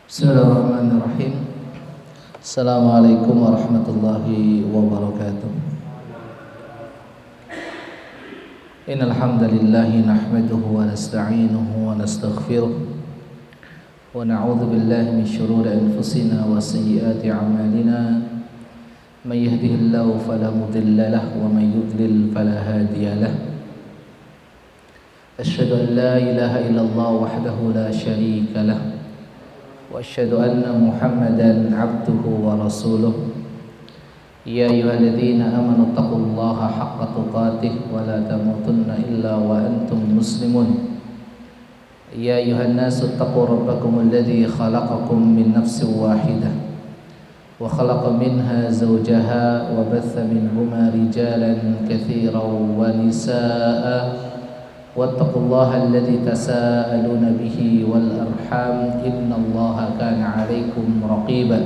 Bismillahirrahmanirrahim. Assalamualaikum warahmatullahi wabarakatuh. Innal hamdalillah nahmaduhu wa nasta'inuhu wa nastaghfiruh wa na'udzu billahi min shururi anfusina wa sayyiati a'malina. May yahdihillahu fala mudilla lahu wa may yudlil fala hadiya lahu. Asyhadu an la ilaha illallah wahdahu la syarika lahu wa asyhadu anna Muhammadan abduhu wa rasuluh. Ya ayyuhalladzina amanu taqullaha haqqa tuqatih wa la tamutunna illa wa antum muslimun. Ya ayyuhan nasu taqu rabbakum alladzi khalaqakum min nafsin wahidah wa khalaqa minha zawjaha wa batha minhuma rijalan katsiran wa nisaa'a واتقوا الله الذي تساءلون به والأرحام إن الله كان عليكم رقيبا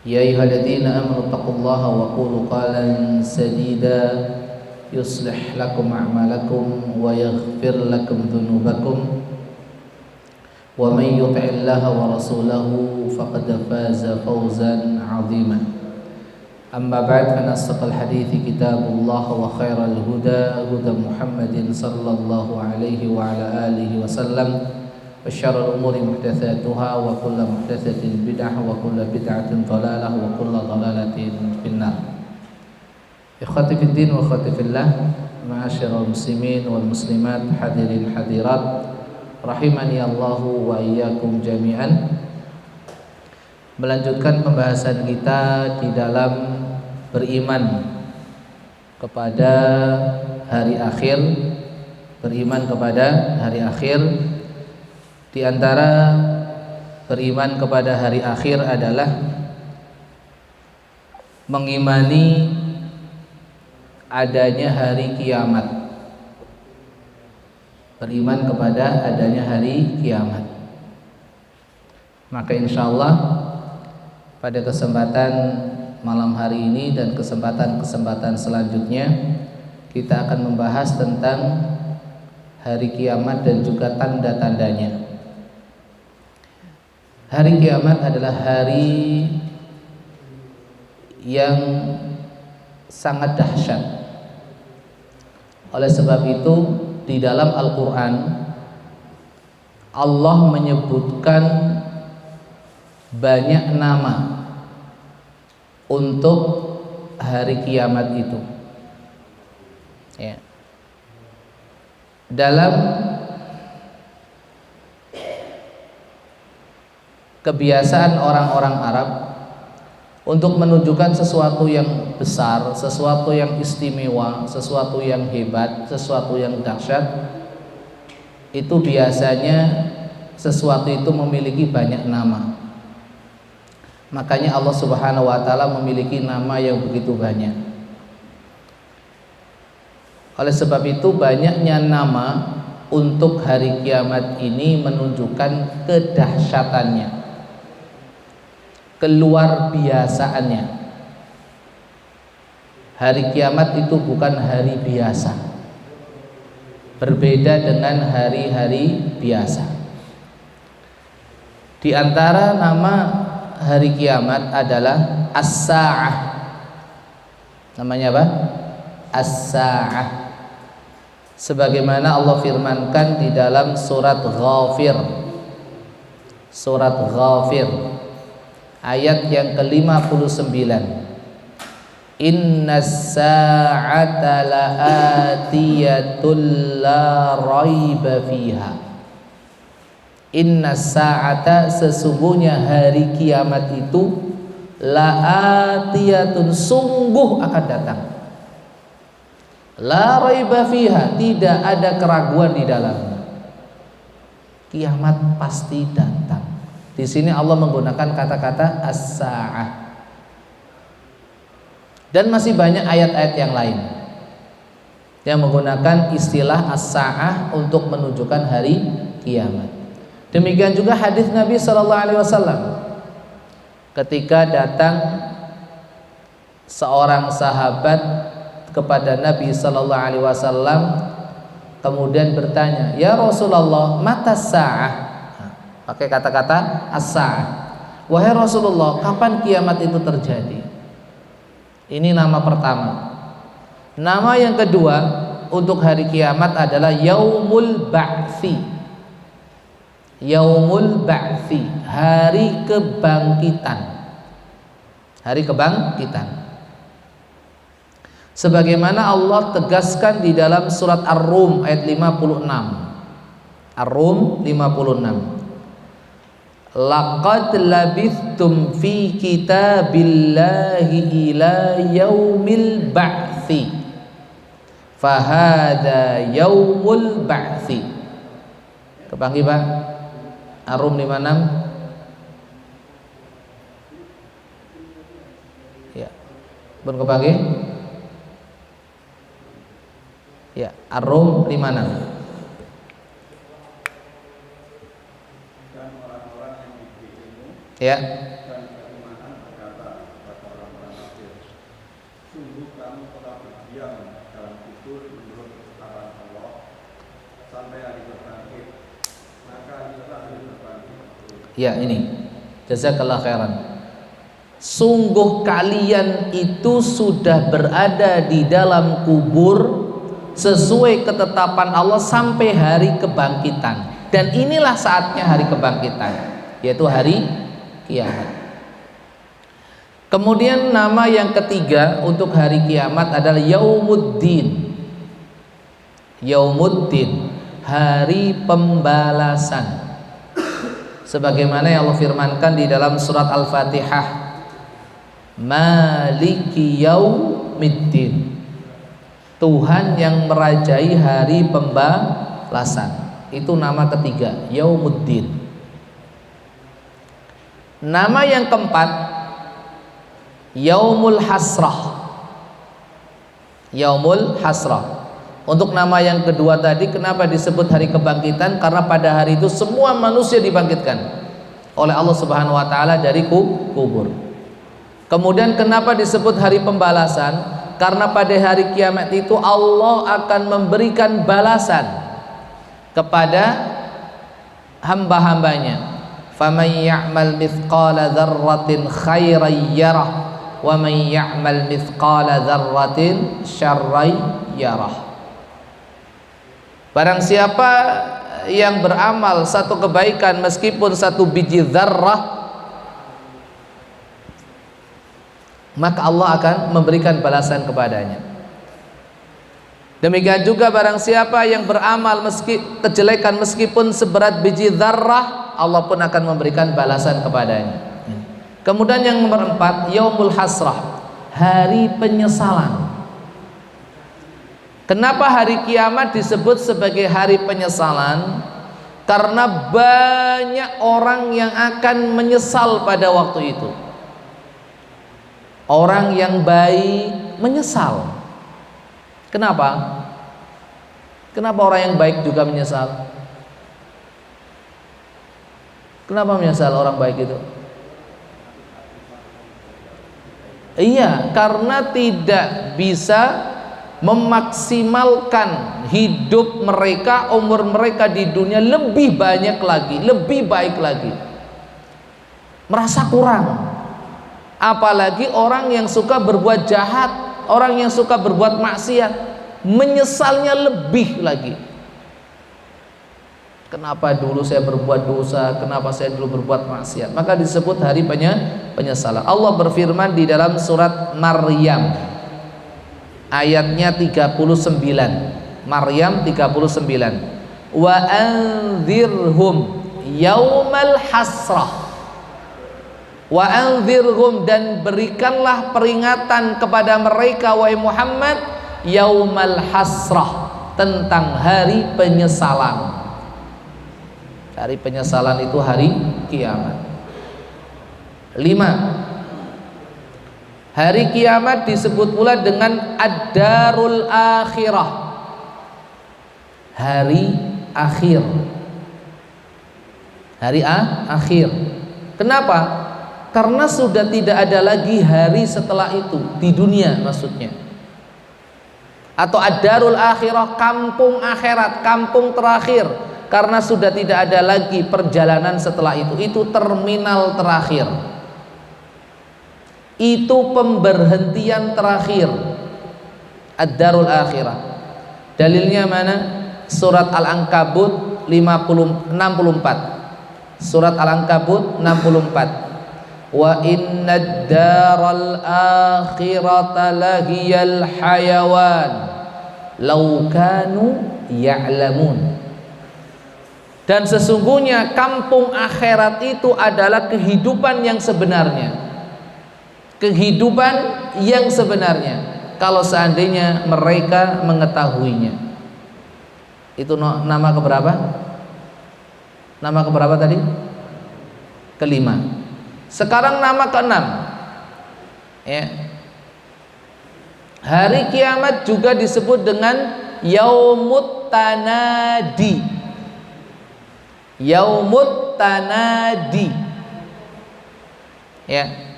يا أيها الذين آمنوا اتقوا الله وقولوا قولا سديدا يصلح لكم أعمالكم ويغفر لكم ذنوبكم ومن يطع الله ورسوله فقد فاز فوزا عظيما أما بعد فإن أصدق الحديث كتاب الله وخير الهدى هدى محمد صلى الله عليه وعلى آله وسلم وشر الأمور محدثاتها وكل محدثة بدعة وكل بدعة ضلالة وكل ضلالة في النار. إخوتي في الدين وأخواتي في الله معاشر المسلمين والمسلمات hadirin hadirat rahimani Allah wa iyyakum jami'an. Melanjutkan pembahasan kita di dalam beriman kepada hari akhir, beriman kepada hari akhir. Di antara beriman kepada hari akhir adalah mengimani adanya hari kiamat. Beriman kepada adanya hari kiamat. Maka insyaallah pada kesempatan malam hari ini dan kesempatan-kesempatan selanjutnya kita akan membahas tentang hari kiamat dan juga tanda-tandanya. Hari kiamat adalah hari yang sangat dahsyat. Oleh sebab itu di dalam Al-Quran Allah menyebutkan banyak nama untuk hari kiamat itu. Ya. Dalam kebiasaan orang-orang Arab untuk menunjukkan sesuatu yang besar, sesuatu yang istimewa, sesuatu yang hebat, sesuatu yang dahsyat, itu biasanya sesuatu itu memiliki banyak nama. Makanya Allah Subhanahu wa taala memiliki nama yang begitu banyak. Oleh sebab itu banyaknya nama untuk hari kiamat ini menunjukkan kedahsyatannya, keluar biasaannya. Hari kiamat itu bukan hari biasa, berbeda dengan hari-hari biasa. Di antara nama hari kiamat adalah As-Sa'ah. Namanya apa? As-Sa'ah. Sebagaimana Allah firmankan di dalam surat Ghafir. Surat Ghafir ayat yang ke-59. Innas sa'ata la'atiyatul la raiba fiha. Inna sa'ata, sesungguhnya hari kiamat itu la'atiyatun, sungguh akan datang. La raiba fiha, tidak ada keraguan di dalamnya. Kiamat pasti datang. Di sini Allah menggunakan kata-kata as-sa'ah. Dan masih banyak ayat-ayat yang lain yang menggunakan istilah as-sa'ah untuk menunjukkan hari kiamat. Demikian juga hadis Nabi sallallahu alaihi wasallam ketika datang seorang sahabat kepada Nabi sallallahu alaihi wasallam kemudian bertanya, "Ya Rasulullah, mata sa'ah?" Pakai kata-kata as-sa'ah. Wahai Rasulullah, kapan kiamat itu terjadi? Ini nama pertama. Nama yang kedua untuk hari kiamat adalah Yaumul Ba'tsi. Yaumul Ba'tsi, hari kebangkitan. Hari kebangkitan. Sebagaimana Allah tegaskan di dalam surat Ar-Rum ayat 56. Ar-Rum 56. Laqad labithtum fi kitabillahi ila yaumil ba'tsi fahada yaumul ba'tsi. Kepanggih Pak? Ar-Rum 56. Ya. Pun kepanggih? Ya, Ar-Rum 56. Ya. Dan beriman berkata kepada orang-orang kafir, sungguh kamu telah berdiam dalam kubur menurut ketetapan Allah sampai hari berbangkit, maka inilah hari berbangkit. Ya, ini jazakallah khairan. Sungguh kalian itu sudah berada di dalam kubur sesuai ketetapan Allah sampai hari kebangkitan, dan inilah saatnya hari kebangkitan, yaitu hari kiamat. Kemudian nama yang ketiga untuk hari kiamat adalah Yaumuddin. Yaumuddin, hari pembalasan. Sebagaimana yang Allah firmankan di dalam surat Al-Fatihah, Maliki Yaumiddin, Tuhan yang merajai hari pembalasan. Itu nama ketiga, Yaumuddin. Nama yang keempat, Yaumul Hasrah. Yaumul Hasrah. Untuk nama yang kedua tadi, kenapa disebut hari kebangkitan? Karena pada hari itu semua manusia dibangkitkan oleh Allah Subhanahu wa taala dari kubur. Kemudian kenapa disebut hari pembalasan? Karena pada hari kiamat itu Allah akan memberikan balasan kepada hamba-hambanya. Faman ya'mal mithqala dzarratin khairan yarah wa man ya'mal mithqala dzarratin syarran yarah. Barang siapa yang beramal satu kebaikan meskipun satu biji dzarrah, maka Allah akan memberikan balasan kepadanya. Demikian juga barang siapa yang beramal kejelekan meskipun seberat biji dzarrah, Allah pun akan memberikan balasan kepadanya. Kemudian yang nomor 4, Yaumul Hasrah, hari penyesalan. Kenapa hari kiamat disebut sebagai hari penyesalan? Karena banyak orang yang akan menyesal pada waktu itu. Orang yang baik menyesal. Kenapa? Kenapa orang yang baik juga menyesal? Kenapa menyesal orang baik itu? Iya, karena tidak bisa memaksimalkan hidup mereka, umur mereka di dunia lebih banyak lagi, lebih baik lagi. Merasa kurang. Apalagi orang yang suka berbuat jahat, orang yang suka berbuat maksiat, menyesalnya lebih lagi. Kenapa dulu saya berbuat dosa, kenapa saya dulu berbuat maksiat? Maka disebut hari penyesalan. Allah berfirman di dalam surat Maryam ayatnya 39. Maryam 39. Wa anzirhum yaumal hasrah. Wa anzirhum, dan berikanlah peringatan kepada mereka wahai Muhammad, yaumal hasrah, tentang hari penyesalan. Hari penyesalan itu hari kiamat. 5. Hari kiamat disebut pula dengan ad-darul akhirah, hari akhir. Hari akhir. Kenapa? Karena sudah tidak ada lagi hari setelah itu di dunia maksudnya. Atau ad-darul akhirah, kampung akhirat, kampung terakhir. karena sudah tidak ada lagi perjalanan setelah itu. Itu terminal terakhir, itu pemberhentian terakhir, ad-darul akhirah. Dalilnya mana? Surat Al-Ankabut 64. Surat Al-Ankabut 64. Wa innad daral akhirata lahiyal hayawan law kanu ya'lamun. Dan sesungguhnya kampung akhirat itu adalah kehidupan yang sebenarnya. Kehidupan yang sebenarnya kalau seandainya mereka mengetahuinya. Itu nama keberapa? Nama keberapa tadi? Kelima. Sekarang nama keenam, ya. Hari kiamat juga disebut dengan Yaumut Tanadi. Yaumut Tanadi, ya.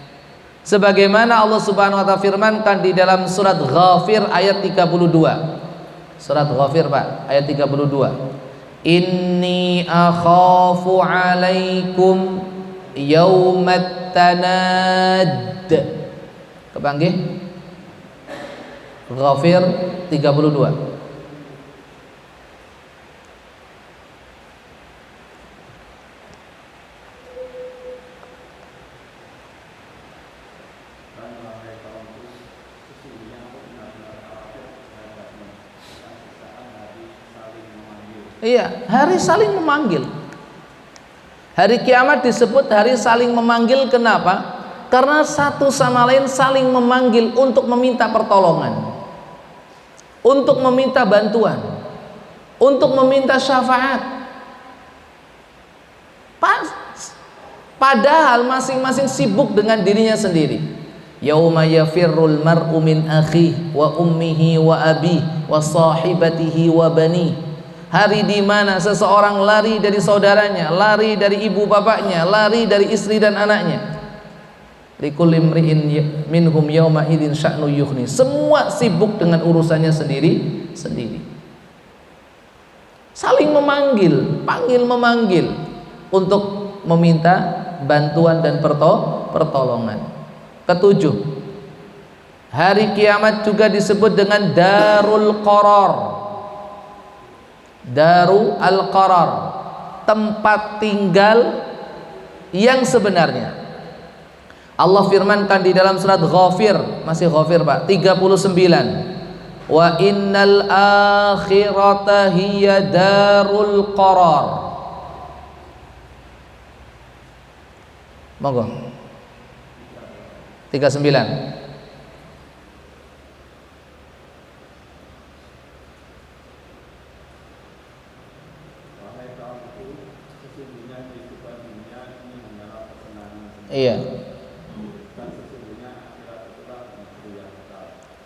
Sebagaimana Allah Subhanahu wa taala firmankan di dalam surat Ghafir ayat 32. Surat Ghafir, Pak, ayat 32. Inni akhafu 'alaikum yaumat tanad. Kepanggih? Ghafir 32. Iya, hari saling memanggil. Hari kiamat disebut hari saling memanggil. Kenapa? Karena satu sama lain saling memanggil untuk meminta pertolongan, untuk meminta bantuan, untuk meminta syafaat. Padahal masing-masing sibuk dengan dirinya sendiri. Yauma yafirrul mar'u min akhihi wa ummihi wa abihi wa sahibatihi wa banihi. Hari di mana seseorang lari dari saudaranya, lari dari ibu bapaknya, lari dari istri dan anaknya. Likulli imri'in minhum yawma idzin sya'nu yughni. Semua sibuk dengan urusannya sendiri. Saling memanggil, panggil memanggil untuk meminta bantuan dan pertolongan. Ketujuh, hari kiamat juga disebut dengan Darul Qarar. Daru al-Qarar, tempat tinggal yang sebenarnya. Allah firmankan di dalam surat Ghafir, masih Ghafir, Pak, 39. Wa innal akhirata hiya darul qarar. Monggo. 39. Iya.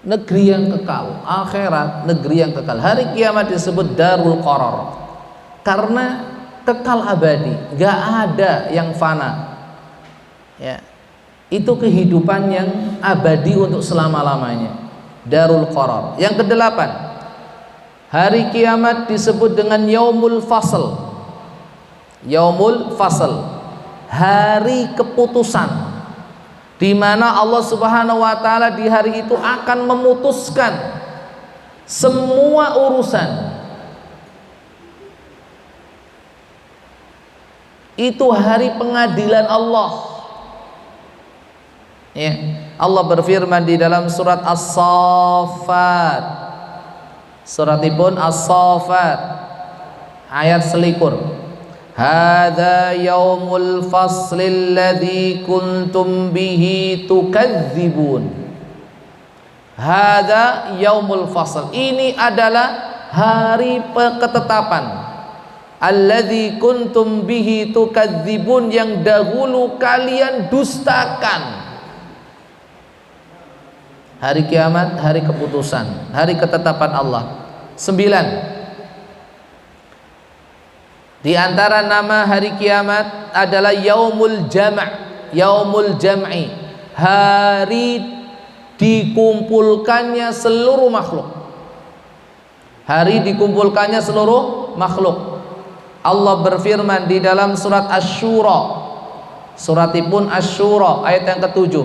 Negeri yang kekal, akhirat negeri yang kekal. Hari kiamat disebut Darul Qarar karena kekal abadi, gak ada yang fana. Ya. Itu kehidupan yang abadi untuk selama-lamanya. Darul Qarar. Yang kedelapan, hari kiamat disebut dengan Yaumul Fasl. Yaumul Fasl, hari keputusan, di mana Allah Subhanahu wa taala di hari itu akan memutuskan semua urusan. Itu hari pengadilan Allah. Ya, Allah berfirman di dalam surat As-Saffat. Suratipun As-Saffat ayat selikur. Hadza yaumul fasli alladzi kuntum bihi tukadzibun. Hadza yaumul fasl. Ini adalah hari ketetapan. Alladzi kuntum bihi tukadzibun, yang dahulu kalian dustakan. Hari kiamat, hari keputusan, hari ketetapan Allah. 9. Di antara nama hari kiamat adalah Yaumul Jam', Yaumul Jam'i, hari dikumpulkannya seluruh makhluk. Hari dikumpulkannya seluruh makhluk. Allah berfirman di dalam surat Asy-Syura, suratipun Asy-Syura ayat yang ke-7,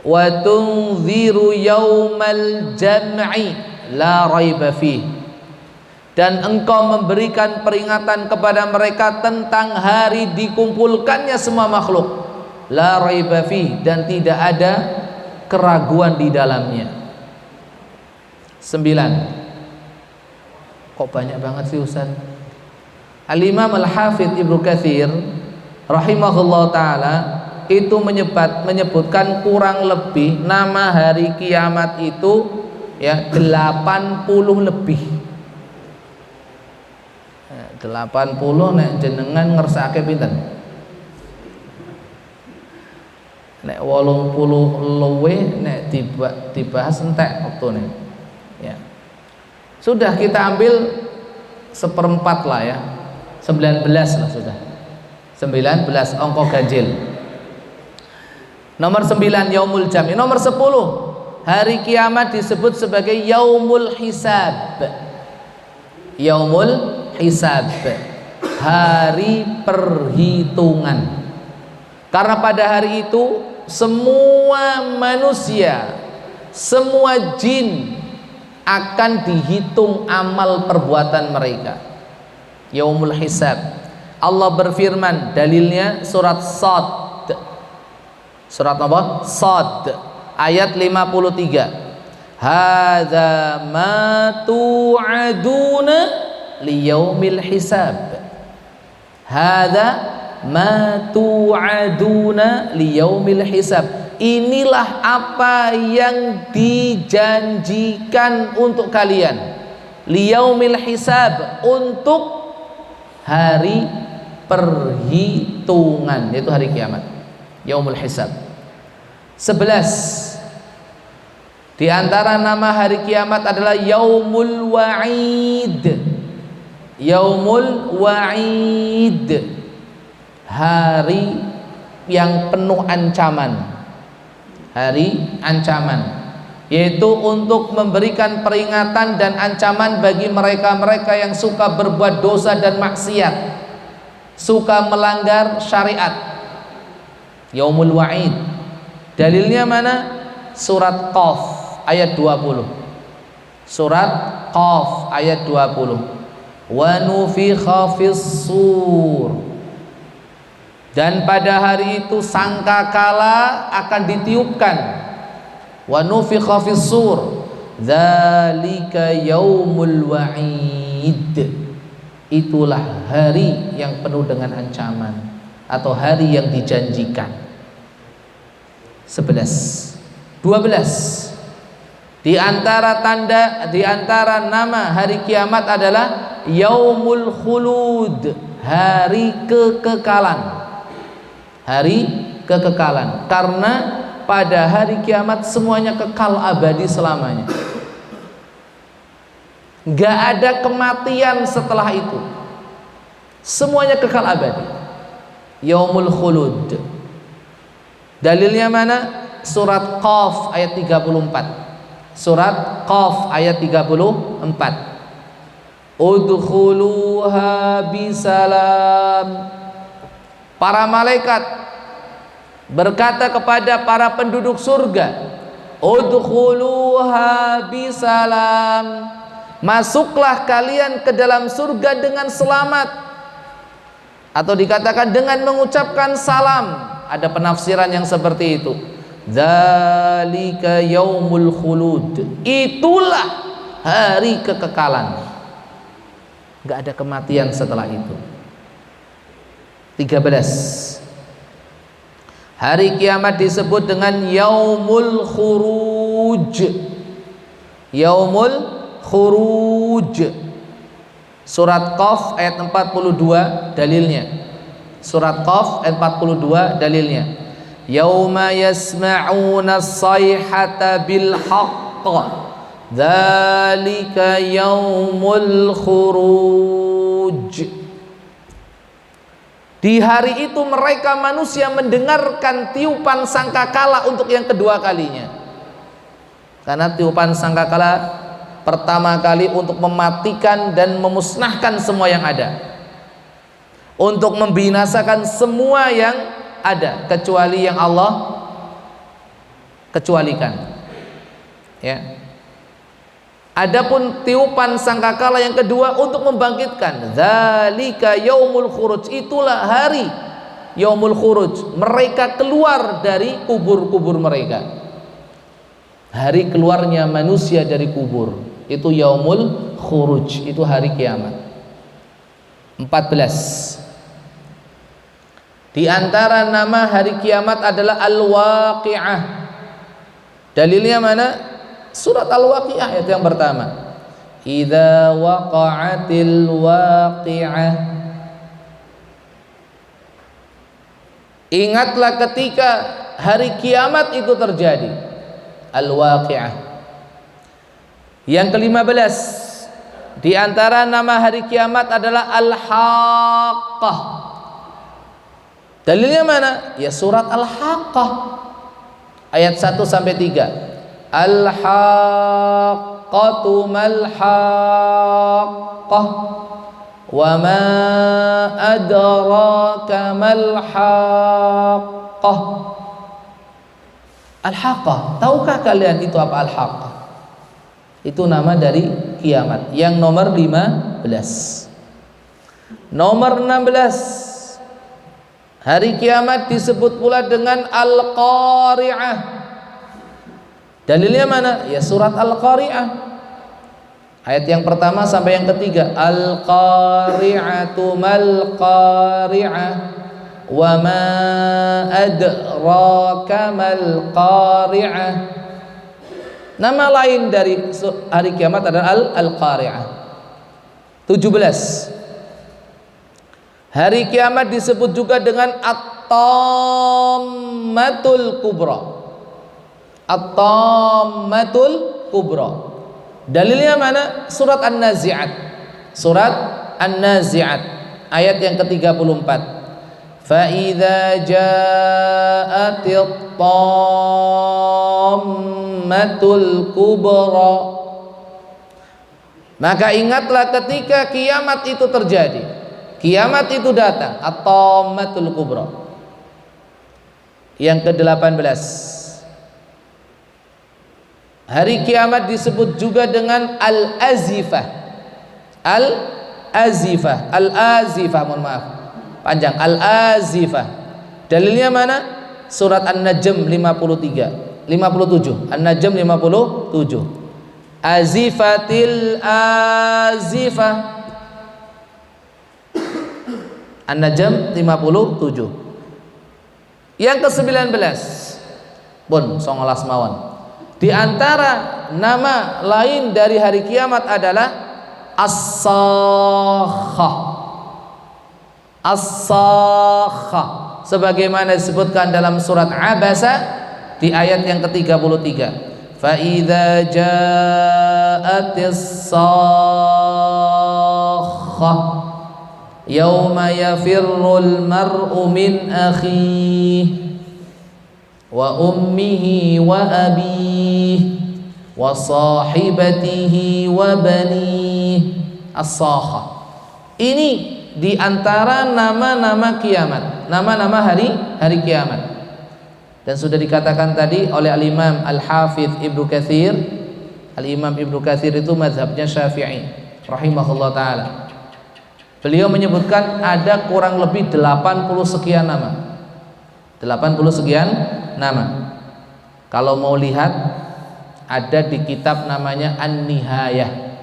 wa tunziru yaumal jam'i la raiba fih, dan engkau memberikan peringatan kepada mereka tentang hari dikumpulkannya semua makhluk, la raiba fih, dan tidak ada keraguan di dalamnya. 9. Kok banyak banget sih Ustaz? Al-Imam Al-Hafidz Ibnu Katsir rahimahullah ta'ala itu menyebutkan kurang lebih nama hari kiamat itu ya 80 lebih. 80 nek jenengan ngersake pinten? Nek 80 luwe nek dibahas entek waktune. Ya. Sudah kita ambil 1/4 lah ya. 19 lah sudah. 19 ongko ganjil. Nomor 9 yaumul jam'i. Nomor 10 hari kiamat disebut sebagai yaumul hisab. Yaumul hisab, hari perhitungan. Karena pada hari itu semua manusia, semua jin akan dihitung amal perbuatan mereka. Yaumul hisab. Allah berfirman, dalilnya surat Shad. Surat apa? Shad ayat 53. Hadza ma tu'aduna liyaumil hisab. Hadza ma tu'aduna liyaumil hisab. Inilah apa yang dijanjikan untuk kalian, liyaumil hisab, untuk hari perhitungan, yaitu hari kiamat, yaumul hisab. 11 di antara nama hari kiamat adalah yaumul wa'id. Yaumul wa'id, hari yang penuh ancaman, hari ancaman, yaitu untuk memberikan peringatan dan ancaman bagi mereka-mereka yang suka berbuat dosa dan maksiat, suka melanggar syariat. Yaumul wa'id, dalilnya mana? Surat Qaf ayat 20. Surat Qaf ayat 20. Wa nufikha fis sur, dan pada hari itu sangkakala akan ditiupkan. Wa nufikha fis sur, dzalika yaumul wa'id, itulah hari yang penuh dengan ancaman atau hari yang dijanjikan. 11. 12 di antara tanda, di antara nama hari kiamat adalah yaumul khulud, hari kekekalan. Hari kekekalan, karena pada hari kiamat semuanya kekal abadi selamanya. Gak ada kematian setelah itu, semuanya kekal abadi. Yaumul khulud, dalilnya mana? Surat Qaf ayat 34. Surat Qaf ayat 34. Udkhuluha bisalam. Para malaikat berkata kepada para penduduk surga, udkhuluha bisalam, masuklah kalian ke dalam surga dengan selamat, atau dikatakan dengan mengucapkan salam. Ada penafsiran yang seperti itu. Dzalika yaumul khulud, itulah hari kekekalan, gak ada kematian setelah itu. 13 hari kiamat disebut dengan yaumul khuruj. Yaumul khuruj, surat Qaf ayat 42 dalilnya. Surat Qaf ayat 42 dalilnya. Yauma yasma'una as-sayhata bil haqq, dzalika yaumul khuruj. Di hari itu mereka manusia mendengarkan tiupan sangkakala untuk yang kedua kalinya. Karena tiupan sangkakala pertama kali untuk mematikan dan memusnahkan semua yang ada, untuk membinasakan semua yang ada kecuali yang Allah kecualikan, ya. Adapun tiupan sangkakala yang kedua untuk membangkitkan, dzalika yaumul khuruj, itulah hari yaumul khuruj, mereka keluar dari kubur-kubur mereka, hari keluarnya manusia dari kubur, itu yaumul khuruj, itu hari kiamat. 14. Di antara nama hari kiamat adalah Al-Waqi'ah. Dalilnya mana? Surat Al-Waqi'ah ayat yang pertama. Idza waqa'atil waqi'ah. Ingatlah ketika hari kiamat itu terjadi. Al-Waqi'ah. Yang ke-15, di antara nama hari kiamat adalah Al-Haqqah. Dalilnya mana? Ya surat Al-Haqqah ayat 1 sampai 3. Al-haqqatu mal-haqqah wa ma adraka mal-haqqah. Al-haqqah, tahukah kalian itu apa al-haqqah? Itu nama dari kiamat. Yang nomor 15. Nomor 16, hari kiamat disebut pula dengan Al-Qari'ah. Dalilnya mana? Ya surat Al-Qari'ah ayat yang pertama sampai yang ketiga. Al-Qari'atu mal-Qari'ah wa ma adraka mal-Qari'ah. Nama lain dari hari kiamat adalah Al-Qari'ah. 17. Hari kiamat disebut juga dengan At-Tammatul Kubra. At-Tammatul Kubra. Dalilnya mana? Surat An-Nazi'at. Surat An-Nazi'at ayat yang ke-34. Fa idza ja'atit tammatul kubra. Maka ingatlah ketika kiamat itu terjadi. Kiamat itu datang, At-Tammatul Kubra. Yang ke-18, hari kiamat disebut juga dengan Al-Azifah. Al-Azifah, Al-Azifah, mohon maaf, panjang, Al-Azifah. Dalilnya mana? Surat An-Najm 57. An-Najm 57. Azifatil Azifah. An-Najm 57. Yang ke-19, pun 19 mawon. Di antara nama lain dari hari kiamat adalah As-Sakhah. As-Sakhah, sebagaimana disebutkan dalam surat Abasa di ayat yang ke-33. Fa idza ja'atis sakhah yauma yafirrul mar'u min akhihi wa ummihi wa abihi wa sahibatihi wa banihi. As-Sakhah ini di antara nama-nama kiamat, nama-nama hari kiamat. Dan sudah dikatakan tadi oleh Al-Imam Al-Hafidh Ibnu Katsir. Al-Imam Ibnu Katsir itu mazhabnya Syafi'i rahimahullah ta'ala. Beliau menyebutkan ada kurang lebih 80 sekian nama. 80 sekian nama. Kalau mau lihat, ada di kitab namanya An-Nihayah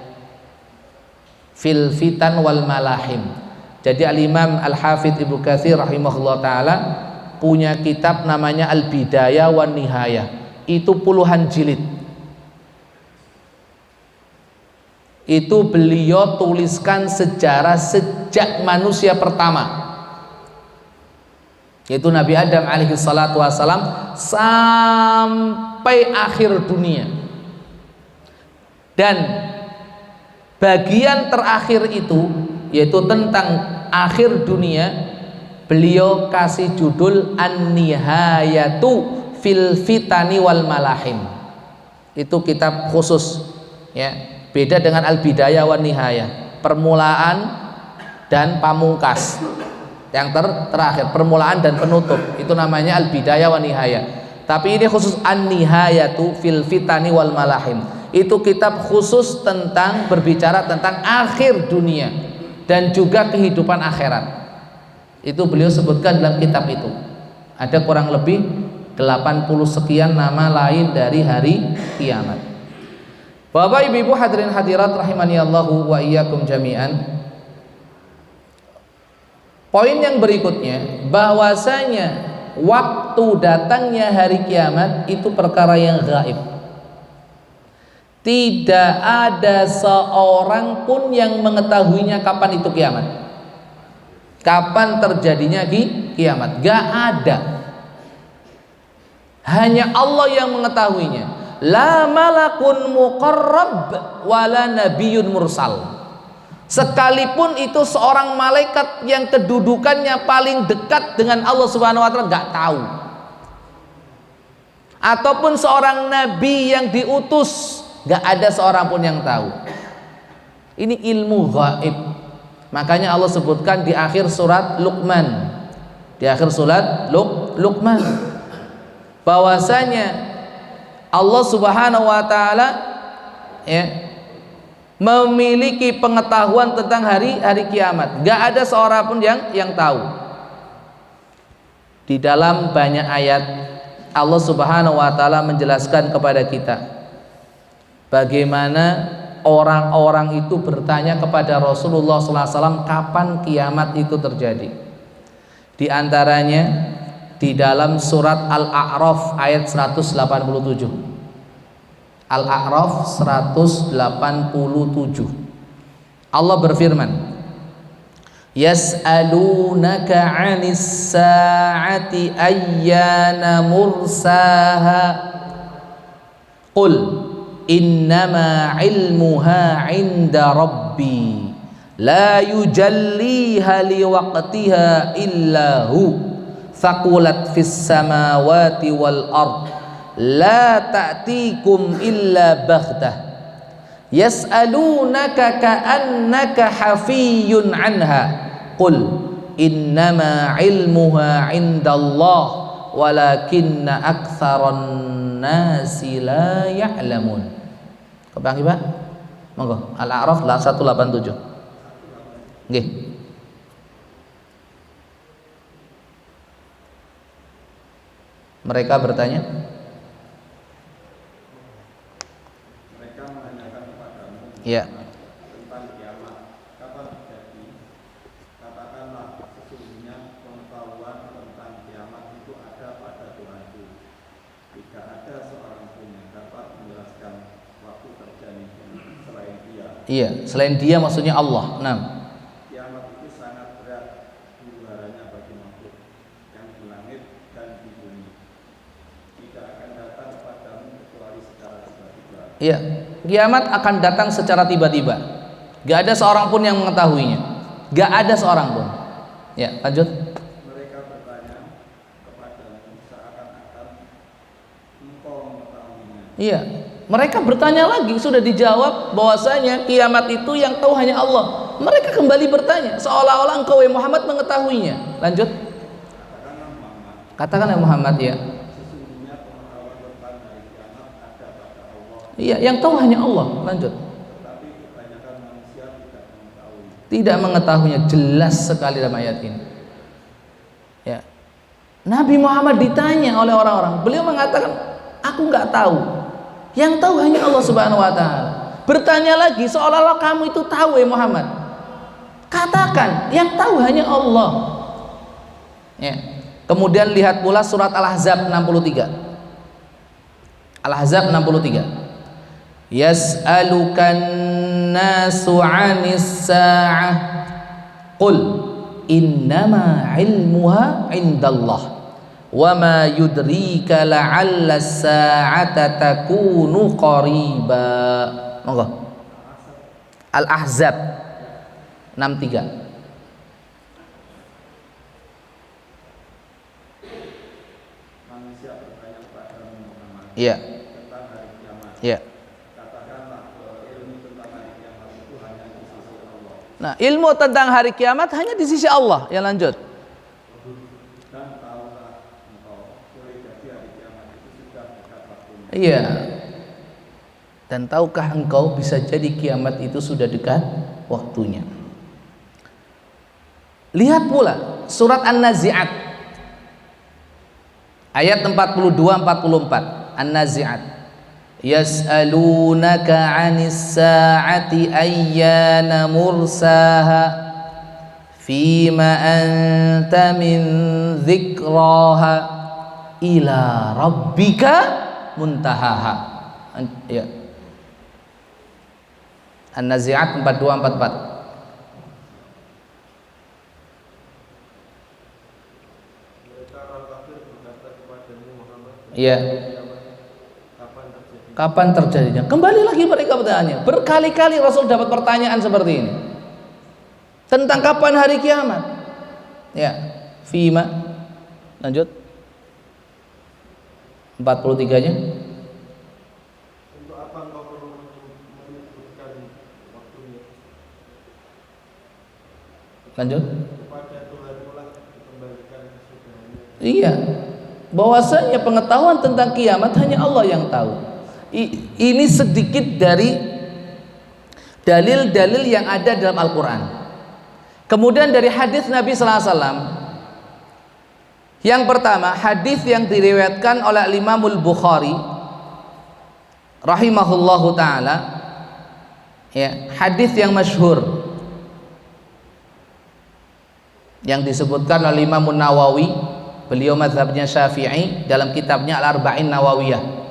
fil Fitan wal Malahim. Jadi Al-Imam Al-Hafidh Ibnu Katsir rahimahullah ta'ala punya kitab namanya Al-Bidayah wan Nihayah. Itu puluhan jilid. Itu beliau tuliskan sejarah sejak manusia pertama, yaitu Nabi Adam alaihi salatu wassalam, sampai akhir dunia. Dan bagian terakhir itu, yaitu tentang akhir dunia, beliau kasih judul An-Nihayatu fil Fitani wal Malahim. Itu kitab khusus, ya, Beda dengan al-bidayah wan nihayah, permulaan dan pamungkas. Yang terakhir, permulaan dan penutup, itu namanya al-bidayah wan nihayah. Tapi ini khusus an-nihayatu fil fitani wal malahim. Itu kitab khusus tentang berbicara tentang akhir dunia dan juga kehidupan akhirat. Itu beliau sebutkan dalam kitab itu. Ada kurang lebih 80 sekian nama lain dari hari kiamat. Bapak Ibu hadirin hadirat rahimani Allahu wa iyyakum jami'an. Poin yang berikutnya, bahwasanya waktu datangnya hari kiamat itu perkara yang gaib. Tidak ada seorang pun yang mengetahuinya kapan itu kiamat, kapan terjadinya kiamat. Gak ada, hanya Allah yang mengetahuinya. La malakun muqarrab wala nabiyyun mursal. Sekalipun itu seorang malaikat yang kedudukannya paling dekat dengan Allah Subhanahu wa taala enggak tahu. Ataupun seorang nabi yang diutus, enggak ada seorang pun yang tahu. Ini ilmu gaib. Makanya Allah sebutkan di akhir surat Luqman. Di akhir surat Luqman bahwasanya Allah Subhanahu wa taala ya memiliki pengetahuan tentang hari kiamat. Gak ada seorang pun yang tahu. Di dalam banyak ayat Allah Subhanahu wa taala menjelaskan kepada kita bagaimana orang-orang itu bertanya kepada Rasulullah SAW kapan kiamat itu terjadi. Di antaranya di dalam surat Al-A'raf ayat 187. Al-A'raf 187. Allah berfirman, Yas'alunaka 'anis sa'ati ayyana mursaha Qul innama 'ilmuha 'inda rabbi la yujalliha liwaqtiha illa hu Thaqulat fis samawati wal ard la ta'tikum illa baghtah yas'alunaka ka'annaka hafiyun anha qul innama ilmuha 'indallah walakinna aktsaran nasi la ya'lamun. Kepanggih Pak? Monggo. Al-A'raf 187. Nggih. Mereka bertanya, mereka menanyakan kepadamu ya, tentang kiamat, kapan terjadi? Katakanlah, sesungguhnya pengetahuan tentang kiamat itu ada pada Tuhanku. Tidak ada seorang pun yang dapat menjelaskan waktu terjadinya selain Dia. Iya, selain Dia maksudnya Allah. Nah, Kiamat itu sangat berat huru-haranya bagi makhluk yang di langit dan di bumi. Tidak akan datang padamu kecuali secara tiba-tiba. iya, kiamat akan datang secara tiba-tiba. Gak ada seorang pun yang mengetahuinya. Gak ada seorang pun. Ya, lanjut. Mereka bertanya kepadamu seakan-akan engkau mengetahuinya. Iya, mereka bertanya lagi, sudah dijawab bahwasanya kiamat itu yang tahu hanya Allah. Mereka kembali bertanya seolah-olah engkau Muhammad mengetahuinya. Lanjut. Katakanlah Muhammad, Katakan ya Muhammad, ya. sesungguhnya pengetahuan tentang hari kiamat ada pada Allah, Iya, yang tahu hanya Allah. Lanjut. tetapi kebanyakan manusia tidak mengetahui. Tidak mengetahuinya, jelas sekali dalam ayat ini. Ya. Nabi Muhammad ditanya oleh orang-orang, beliau mengatakan, aku nggak tahu. Yang tahu hanya Allah Subhanahu wa taala. Bertanya lagi seolah-olah kamu itu tahu ya Muhammad. Katakan, yang tahu hanya Allah. Ya. Kemudian lihat pula surat Al-Ahzab 63. Al-Ahzab 63. Yas'alukan nasu 'anis sa'ah qul innama 'ilmuha 'indallah wa ma yudrika la'alla as-sa'ata takunu qariba. Monggo. Al-Ahzab 63. Manusia bertanya kepadamu Muhammad Iya. tentang hari kiamat. Iya. Katakanlah bahwa ilmu tentang Nah, ilmu tentang hari kiamat hanya di sisi Allah. Ya, lanjut. Dan tahukah engkau boleh jadi hari kiamat itu sudah dekat waktunya? Iya. Dan tahukah engkau bisa jadi kiamat itu sudah dekat waktunya. Lihat pula surat An-Nazi'at ayat 42-44. An-Nazi'at. Yas'alunaka 'anis sa'ati ayyana mursaha fima anta min dzikraha ila rabbika muntahaha. Ya. An-Nazi'at 42-44. Ya. Kapan terjadinya? Kembali lagi mereka bertanya. Berkali-kali Rasul dapat pertanyaan seperti ini. Tentang kapan hari kiamat. Ya. Fima. Lanjut. 43-nya. Untuk apa engkau perlu menyebutkan waktunya? Lanjut. Kepada Tuhanmu lah dikembalikan kesudahnya. Iya. Bahwasanya pengetahuan tentang kiamat hanya Allah yang tahu. Ini sedikit dari dalil-dalil yang ada dalam Al-Quran. Kemudian dari hadis Nabi SAW. Yang pertama, hadis yang diriwayatkan oleh Imamul Bukhari rahimahullahu taala, ya, hadis yang masyhur yang disebutkan oleh Imam Nawawi, beliau mazhabnya Syafi'i, dalam kitabnya Al-Arba'in Nawawiyah.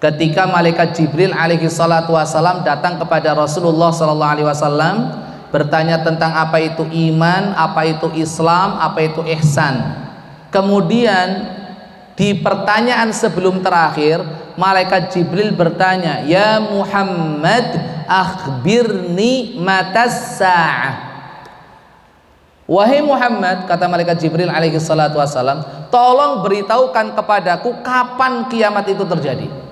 Ketika malaikat Jibril alaihi salatu wasalam datang kepada Rasulullah sallallahu alaihi wasallam bertanya tentang apa itu iman, apa itu Islam, apa itu ihsan. Kemudian di pertanyaan sebelum terakhir, malaikat Jibril bertanya, "Ya Muhammad, akhbirni matas sa'ah." Wahai Muhammad, kata malaikat Jibril alaihi salatu wasalam, tolong beritahukan kepadaku kapan kiamat itu terjadi.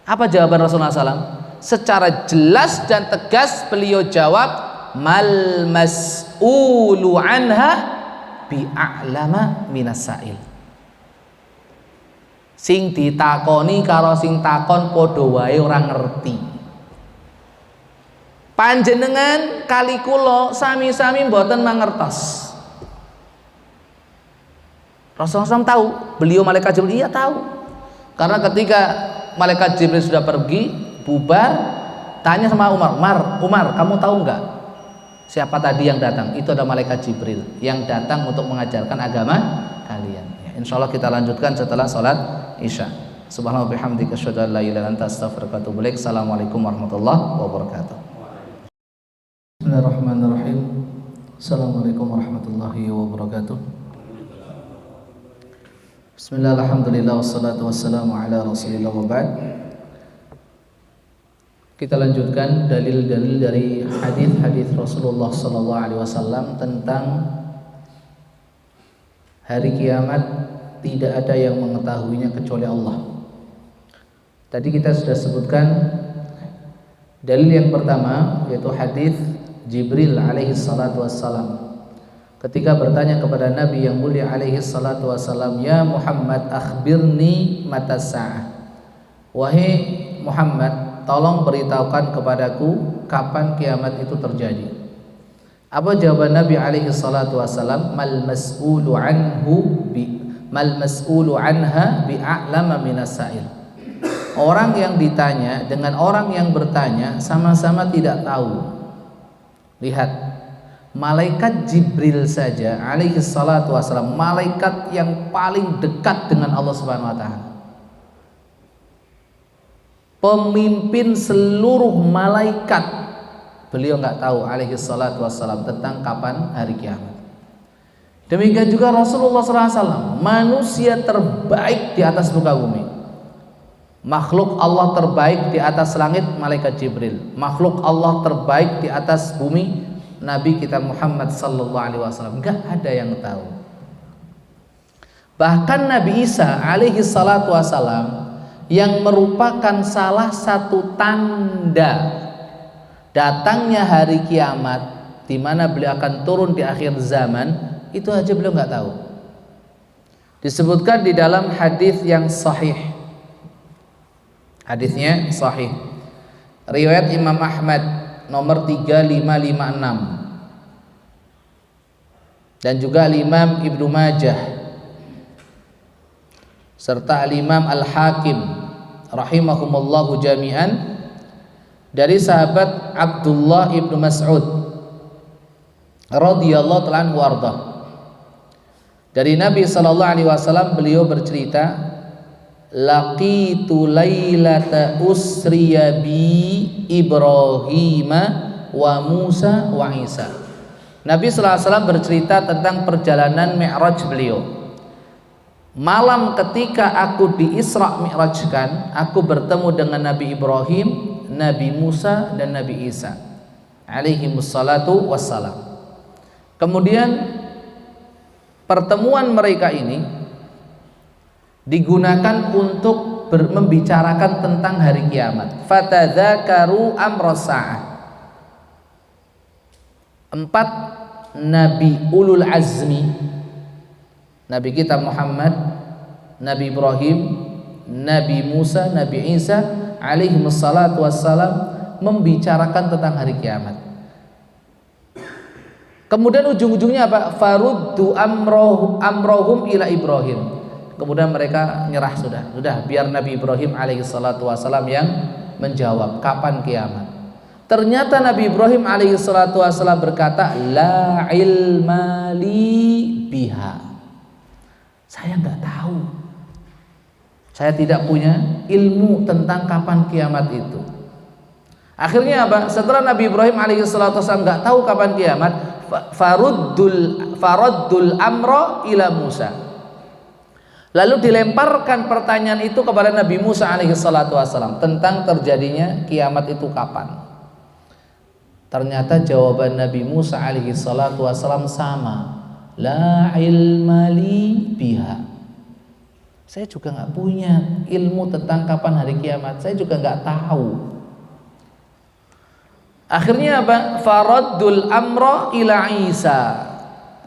Apa jawaban Rasulullah SAW? Secara jelas dan tegas beliau jawab, mal mas'ulu anha bi'a'lama minas sa'il. Sing ditakoni karo sing takon padha wae ora ngerti. Panjenengan kali kula sami-sami mboten mangertos. Rasulullah SAW tahu, beliau malaikat Jibril, iya tahu. Karena ketika malaikat Jibril sudah pergi, bubar, tanya sama Umar, kamu tahu nggak siapa tadi yang datang? Itu ada malaikat Jibril yang datang untuk mengajarkan agama kalian. Ya, insya Allah kita lanjutkan setelah sholat Isya. Subhanallah bihamdika asyhadu an la ilaha illa anta astaghfiruka wa atubu ilaik. Assalamualaikum warahmatullahi wabarakatuh. Bismillahirrahmanirrahim. Assalamualaikum warahmatullahi wabarakatuh. Bismillah, alhamdulillah, wassalatu wassalamu ala rasulillah wa ba'd. Kita lanjutkan dalil-dalil dari hadis-hadis Rasulullah sallallahu alaihi wasallam tentang hari kiamat. Tidak ada yang mengetahuinya kecuali Allah. Tadi kita sudah sebutkan dalil yang pertama, yaitu hadis Jibril alaihi salatu wassalam ketika bertanya kepada Nabi yang mulia alaihi salatu wassalam, "Ya Muhammad, akhbirni matas sa'ah." Wahai Muhammad, tolong beritahukan kepadaku kapan kiamat itu terjadi. Apa jawaban Nabi alaihi salatu wassalam? Mal mas'ulu anha bi'a'lama minas sa'il. Orang yang ditanya dengan orang yang bertanya sama-sama tidak tahu. Lihat, malaikat Jibril saja alaihi salatu wassalam, malaikat yang paling dekat dengan Allah Subhanahu wa taala, pemimpin seluruh malaikat, beliau nggak tahu alaihi salatu wassalam tentang kapan hari kiamat. Demikian juga Rasulullah SAW, manusia terbaik di atas muka bumi, makhluk Allah terbaik di atas langit, malaikat Jibril. Makhluk Allah terbaik di atas bumi, Nabi kita Muhammad sallallahu alaihi wasallam. Enggak ada yang tahu. Bahkan Nabi Isa alaihi salatu wasallam, yang merupakan salah satu tanda datangnya hari kiamat di mana beliau akan turun di akhir zaman, itu aja beliau nggak tahu. Disebutkan di dalam hadis yang sahih. Hadisnya sahih. Riwayat Imam Ahmad nomor 3556 dan juga Imam Ibnu Majah serta Imam Al-Hakim rahimahumullahu jami'an dari sahabat Abdullah ibnu Mas'ud radhiyallahu ta'ala anhu warda. Dari Nabi sallallahu alaihi wasallam beliau bercerita, laqitu lailata usriya bi Ibrahim wa Musa wa Isa. Nabi sallallahu alaihi wasallam bercerita tentang perjalanan Mi'raj beliau. Malam ketika aku di Isra Mi'rajkan, aku bertemu dengan Nabi Ibrahim, Nabi Musa dan Nabi Isa alaihimussalatu wassalam. Kemudian pertemuan mereka ini digunakan untuk membicarakan tentang hari kiamat. Fatadzakaru amras sa'ah. 4 nabi ulul azmi, Nabi kita Muhammad, Nabi Ibrahim, Nabi Musa, Nabi Isa alaihimussalatu wassalam membicarakan tentang hari kiamat. Kemudian ujung-ujungnya apa? Faruddu amrohum ila Ibrahim. Kemudian mereka nyerah, sudah biar Nabi Ibrahim alaihissalatu wassalam yang menjawab kapan kiamat. Ternyata Nabi Ibrahim alaihissalatu wassalam berkata, la ilma li biha. Saya nggak tahu. Saya tidak punya ilmu tentang kapan kiamat itu. Akhirnya apa? Setelah Nabi Ibrahim alaihissalatu wassalam nggak tahu kapan kiamat, faraddul amra ila Musa. Lalu dilemparkan pertanyaan itu kepada Nabi Musa alaihissalatu wassalam tentang terjadinya kiamat itu kapan. Ternyata jawaban Nabi Musa alaihissalatu wassalam sama, la ilma li biha. Saya juga nggak punya ilmu tentang kapan hari kiamat, saya juga nggak tahu. Akhirnya apa? Faraddul amra ila Isa.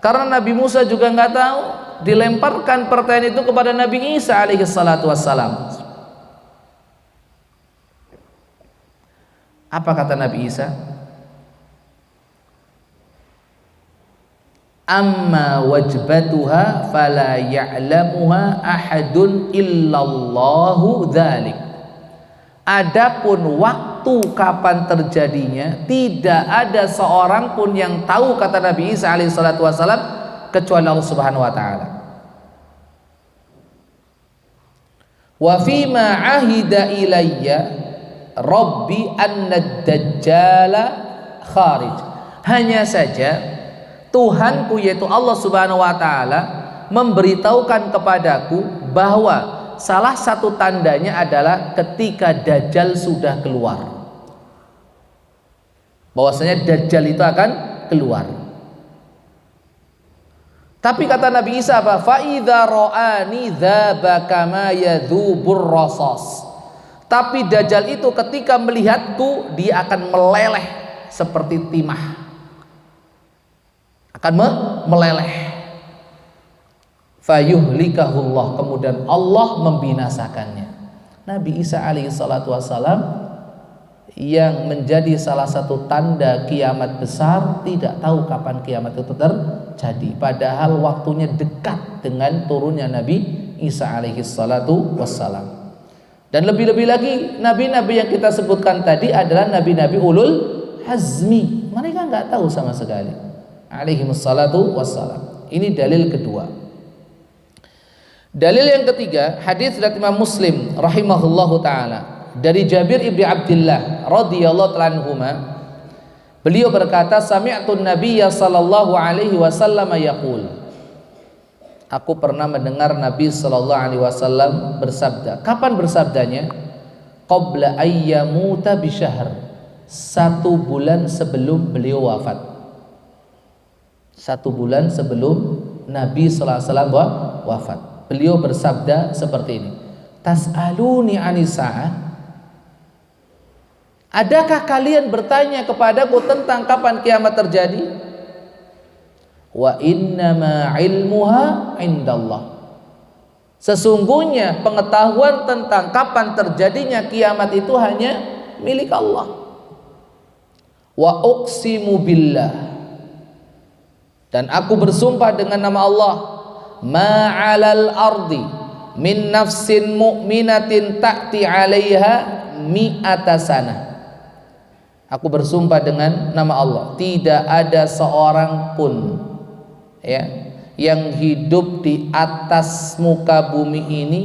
Karena Nabi Musa juga nggak tahu, dilemparkan pertanyaan itu kepada Nabi Isa alaihissalatu wassalam. Apa kata Nabi Isa? Amma wajbatuha fala ya'lamuha ahadun illallahu dzalik. Adapun waktu kapan terjadinya tidak ada seorang pun yang tahu, kata Nabi Isa alaihissalatu wassalam, kecuali Allah Subhanahu wa taala. Wa fima ahida ilayya rabbi annad-dajjala kharij. Hanya saja Tuhanku yaitu Allah Subhanahu wa taala memberitahukan kepadaku bahwa salah satu tandanya adalah ketika Dajjal sudah keluar. Bahwasanya Dajjal itu akan keluar. Tapi kata Nabi Isa apa? Fa idza ra'ani dzaba kama yadzubur rasas. Tapi Dajjal itu ketika melihatku dia akan meleleh seperti timah. Akan meleleh. Fayuhlikahullah, kemudian Allah membinasakannya. Nabi Isa alaihissalatu wassalam yang menjadi salah satu tanda kiamat besar tidak tahu kapan kiamat itu terjadi, padahal waktunya dekat dengan turunnya Nabi Isa alaihissalatu wassalam. Dan lebih-lebih lagi nabi-nabi yang kita sebutkan tadi adalah nabi-nabi ulul azmi, mereka nggak tahu sama sekali alaihissalatu wassalam. Ini dalil kedua. Dalil yang ketiga, hadis dari Imam Muslim rahimahullahu taala dari Jabir ibni Abdullah radhiyallahu ta'ala anhuma, beliau berkata, sami'tu an-nabiyya sallallahu alaihi wasallam yaqul, aku pernah mendengar Nabi sallallahu alaihi wasallam bersabda. Kapan bersabdanya? Qabla ayyamuta bi syahr, 1 bulan sebelum beliau wafat. 1 bulan sebelum Nabi sallallahu alaihi wasallam wafat, beliau bersabda seperti ini, tas'aluni anis sa'ah, Adakah kalian bertanya kepadaku tentang kapan kiamat terjadi? Wa innama ilmuha indallah. Sesungguhnya pengetahuan tentang kapan terjadinya kiamat itu hanya milik Allah. Wa uqsimu billah, dan aku bersumpah dengan nama Allah, ma'alal ardi min nafsin mu'minatin ta'ti 'alaiha mi'ata sanah. Aku bersumpah dengan nama Allah, tidak ada seorang pun ya yang hidup di atas muka bumi ini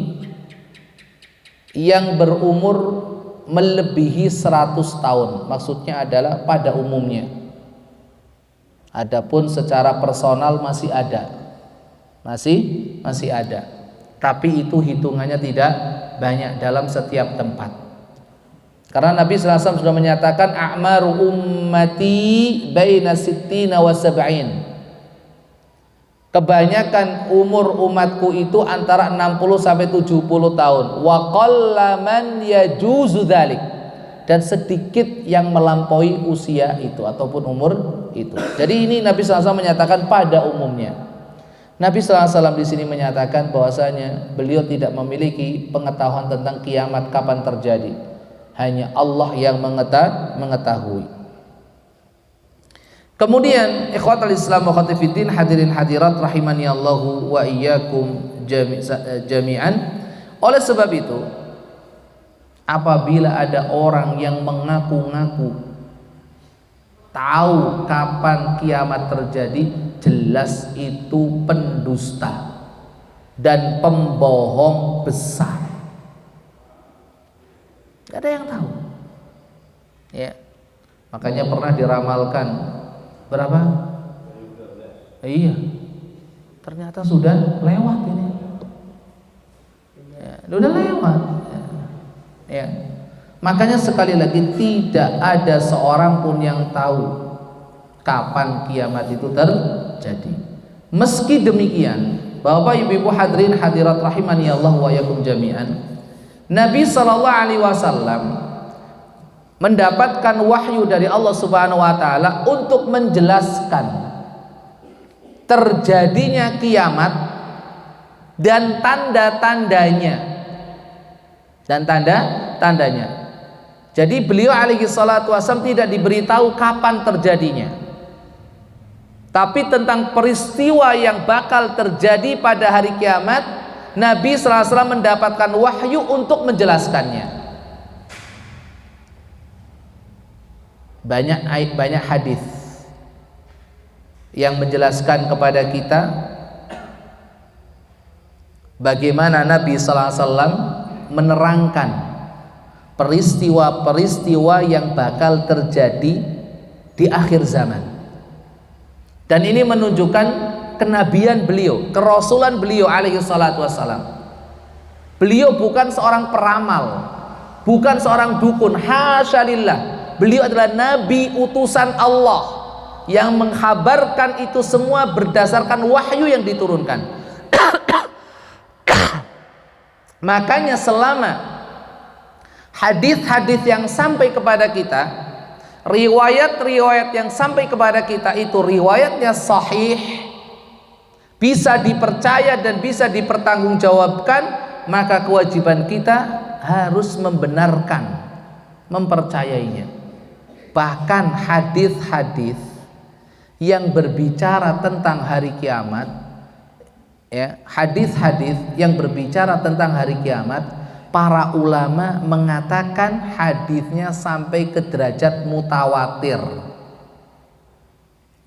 yang berumur melebihi 100 tahun. Maksudnya adalah pada umumnya. Adapun secara personal masih ada. Masih ada. Tapi itu hitungannya tidak banyak dalam setiap tempat. Karena Nabi SAW sudah menyatakan a'maru ummati baina sittina wa sab'in. Kebanyakan umur umatku itu antara 60 sampai 70 tahun. Wa qallaman yajuzu dzalik, dan sedikit yang melampaui usia itu ataupun umur itu. Jadi ini Nabi SAW menyatakan pada umumnya. Nabi SAW di sini menyatakan bahwasanya beliau tidak memiliki pengetahuan tentang kiamat kapan terjadi. Hanya Allah yang mengetahui. Kemudian ikhwatal Islam wa khatifiddin, hadirin hadirat rahimani Allahu wa iyyakum jami'an. Oleh sebab itu, apabila ada orang yang mengaku-ngaku tahu kapan kiamat terjadi, jelas itu pendusta dan pembohong besar. Gak ada yang tahu ya. Makanya pernah diramalkan berapa? Iya, ternyata sudah lewat ini ya, sudah lewat ya. Makanya sekali lagi tidak ada seorang pun yang tahu kapan kiamat itu terjadi. Meski demikian, Bapak Ibu hadirin hadirat rahimani Allah wa yakum jami'an, Nabi SAW mendapatkan wahyu dari Allah Subhanahu wa taala untuk menjelaskan terjadinya kiamat dan tanda-tandanya. Jadi beliau alaihi salatu wasallam tidak diberitahu kapan terjadinya, tapi tentang peristiwa yang bakal terjadi pada hari kiamat Nabi SAW mendapatkan wahyu untuk menjelaskannya. Banyak hadis yang menjelaskan kepada kita bagaimana Nabi SAW menerangkan peristiwa-peristiwa yang bakal terjadi di akhir zaman. Dan ini menunjukkan kenabian beliau, kerasulan beliau alaihi salatu wassalam. Beliau bukan seorang peramal, bukan seorang dukun, hasyalillah. Beliau adalah nabi utusan Allah yang menghabarkan itu semua berdasarkan wahyu yang diturunkan. Makanya selama hadis-hadis yang sampai kepada kita, riwayat-riwayat yang sampai kepada kita itu riwayatnya sahih, bisa dipercaya dan bisa dipertanggungjawabkan, maka kewajiban kita harus membenarkan, mempercayainya. Bahkan hadis-hadis yang berbicara tentang hari kiamat ya, hadis-hadis yang berbicara tentang hari kiamat, para ulama mengatakan hadisnya sampai ke derajat mutawatir.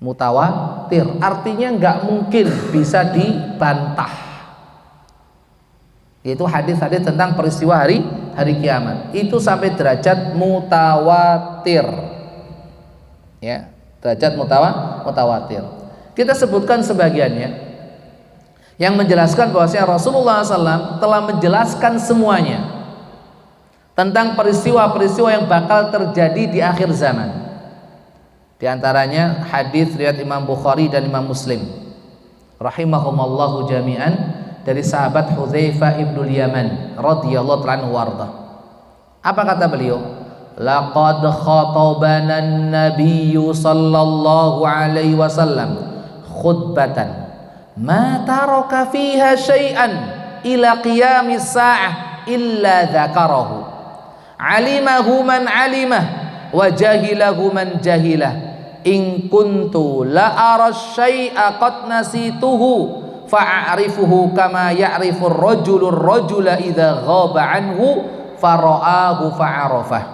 Mutawatir artinya nggak mungkin bisa dibantah, yaitu hadis-hadis tentang peristiwa hari kiamat itu sampai derajat mutawatir ya, derajat mutawatir. Kita sebutkan sebagiannya yang menjelaskan bahwasanya Rasulullah SAW telah menjelaskan semuanya tentang peristiwa-peristiwa yang bakal terjadi di akhir zaman. Di antaranya hadis riwayat Imam Bukhari dan Imam Muslim rahimahumallahu jami'an dari sahabat Hudzaifah ibnul Yaman radhiyallahu anhu warda. Apa kata beliau? laqad khatabana an-nabiyyu sallallahu alaihi wasallam khutbatan ma taraka fiha syai'an ila qiyamis sa'ah illa dzakarahu alimahu man alimah wa jahilahu man jahilah in kuntu la ara syai'a qad nasituhu fa'arifuhu kama ya'rifu ar-rajulu ar-rajula idza ghaba anhu fara'ahu fa'arafah.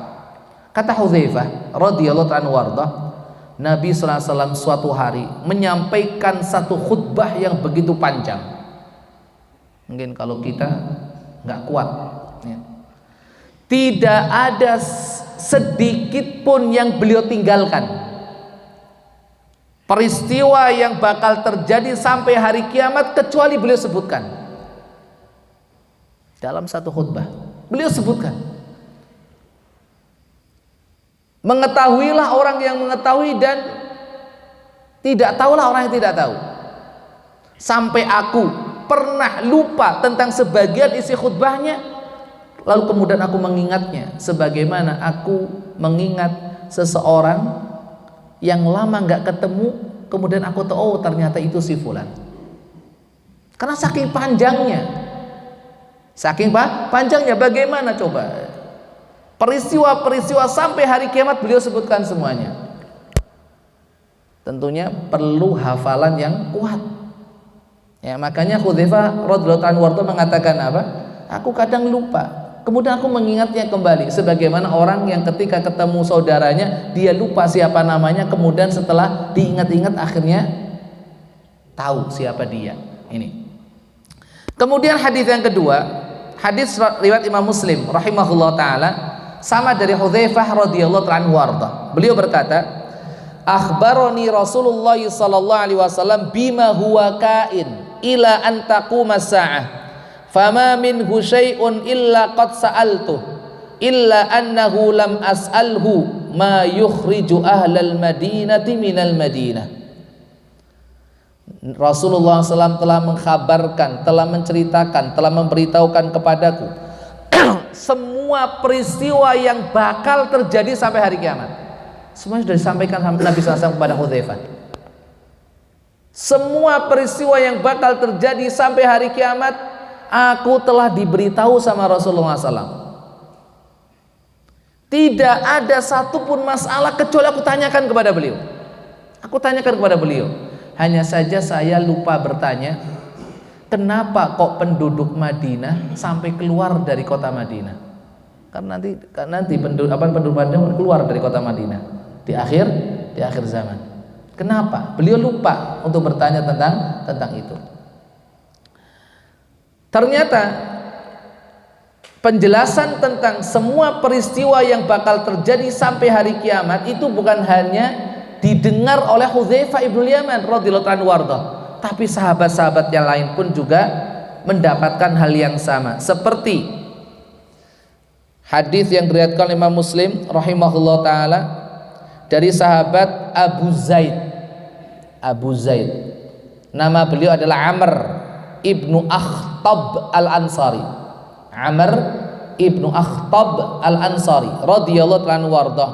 Kata Hudzaifah radhiyallahu anhu warda, Nabi sallallahu alaihi wasallam suatu hari menyampaikan satu khutbah yang begitu panjang. Mungkin kalau kita nggak kuat ya. Tidak ada sedikit pun yang beliau tinggalkan. Peristiwa yang bakal terjadi sampai hari kiamat kecuali beliau sebutkan dalam satu khutbah. Beliau sebutkan, mengetahuilah orang yang mengetahui dan tidak tahulah orang yang tidak tahu. Sampai aku pernah lupa tentang sebagian isi khutbahnya, lalu kemudian aku mengingatnya sebagaimana aku mengingat seseorang yang lama nggak ketemu, kemudian aku tahu oh ternyata itu si fulan. Karena saking panjangnya, panjangnya bagaimana coba peristiwa-peristiwa sampai hari kiamat beliau sebutkan semuanya. Tentunya perlu hafalan yang kuat. Ya, makanya Hudzaifah radhiyallahu anhu mengatakan apa? Aku kadang lupa. Kemudian aku mengingatnya kembali, sebagaimana orang yang ketika ketemu saudaranya dia lupa siapa namanya, kemudian setelah diingat-ingat akhirnya tahu siapa dia. Ini. Kemudian hadis yang kedua, hadis riwayat Imam Muslim rahimahullah taala, sama dari Hudzaifah radhiyallahu anhu warda. Beliau berkata, akhbarani Rasulullah sallallahu alaihi wasallam bima huwa kain ila an taqumas saah. Fama minhu syai'un illa qad sa'altuh illa annahu lam as'alhu ma yukhriju ahlal madinati minal madinah. Rasulullah SAW telah mengkhabarkan, telah menceritakan, telah memberitahukan kepadaku semua peristiwa yang bakal terjadi sampai hari kiamat. Semuanya sudah disampaikan Nabi SAW kepada Hudzaifah. Semua peristiwa yang bakal terjadi sampai hari kiamat aku telah diberitahu sama Rasulullah SAW. Tidak ada satupun masalah kecuali aku tanyakan kepada beliau. Aku tanyakan kepada beliau. Hanya saja saya lupa bertanya, kenapa kok penduduk Madinah sampai keluar dari kota Madinah? Karena nanti penduduk Madinah keluar dari kota Madinah di akhir zaman. Kenapa? Beliau lupa untuk bertanya tentang itu. Ternyata penjelasan tentang semua peristiwa yang bakal terjadi sampai hari kiamat itu bukan hanya didengar oleh Hudzaifah ibnu Yaman radhiyallahu anhu warda, tapi sahabat-sahabat yang lain pun juga mendapatkan hal yang sama. Seperti hadis yang diriwayatkan oleh Imam Muslim rahimahullah taala dari sahabat Abu Zaid. Nama beliau adalah Amr ibnu Akhtab al-Ansari. Amr ibnu Akhtab al-Ansari radhiyallahu anhu warda.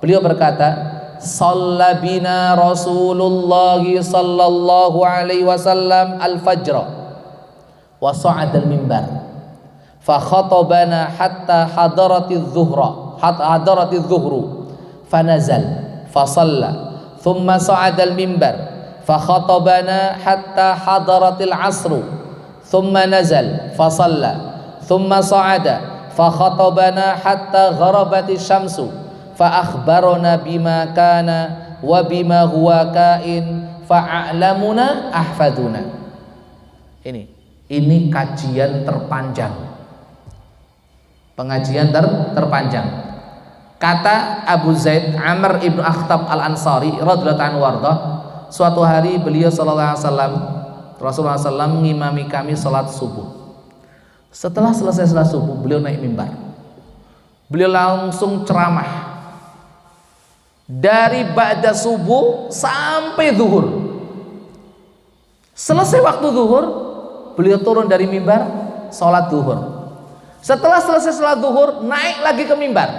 Beliau berkata, "Shalla bina Rasulullah sallallahu alaihi wasallam al-fajr wa sa'ada al-minbar fa khatabana hatta hadaratiz zuhru fa nazal fa shalla thumma sa'ada al-minbar fa khatabana hatta hadaratil asru thumma nazal fa shalla thumma sa'ada fa khatabana hatta gharabatis syamsu fa akhbarana bima kana wa bima huwa kain fa a'lamuna ahfaduna." Ini kajian terpanjang. Pengajian terpanjang. Kata Abu Zaid Amr ibnu Akhtab al-Ansari radhiyallahu anhu warda, suatu hari beliau sallallahu alaihi wasallam, Rasulullah SAW mengimami kami salat subuh. Setelah selesai salat subuh, beliau naik mimbar. Beliau langsung ceramah dari ba'da subuh sampai zuhur. Selesai waktu zuhur, beliau turun dari mimbar, salat zuhur. Setelah selesai salat zuhur, naik lagi ke mimbar.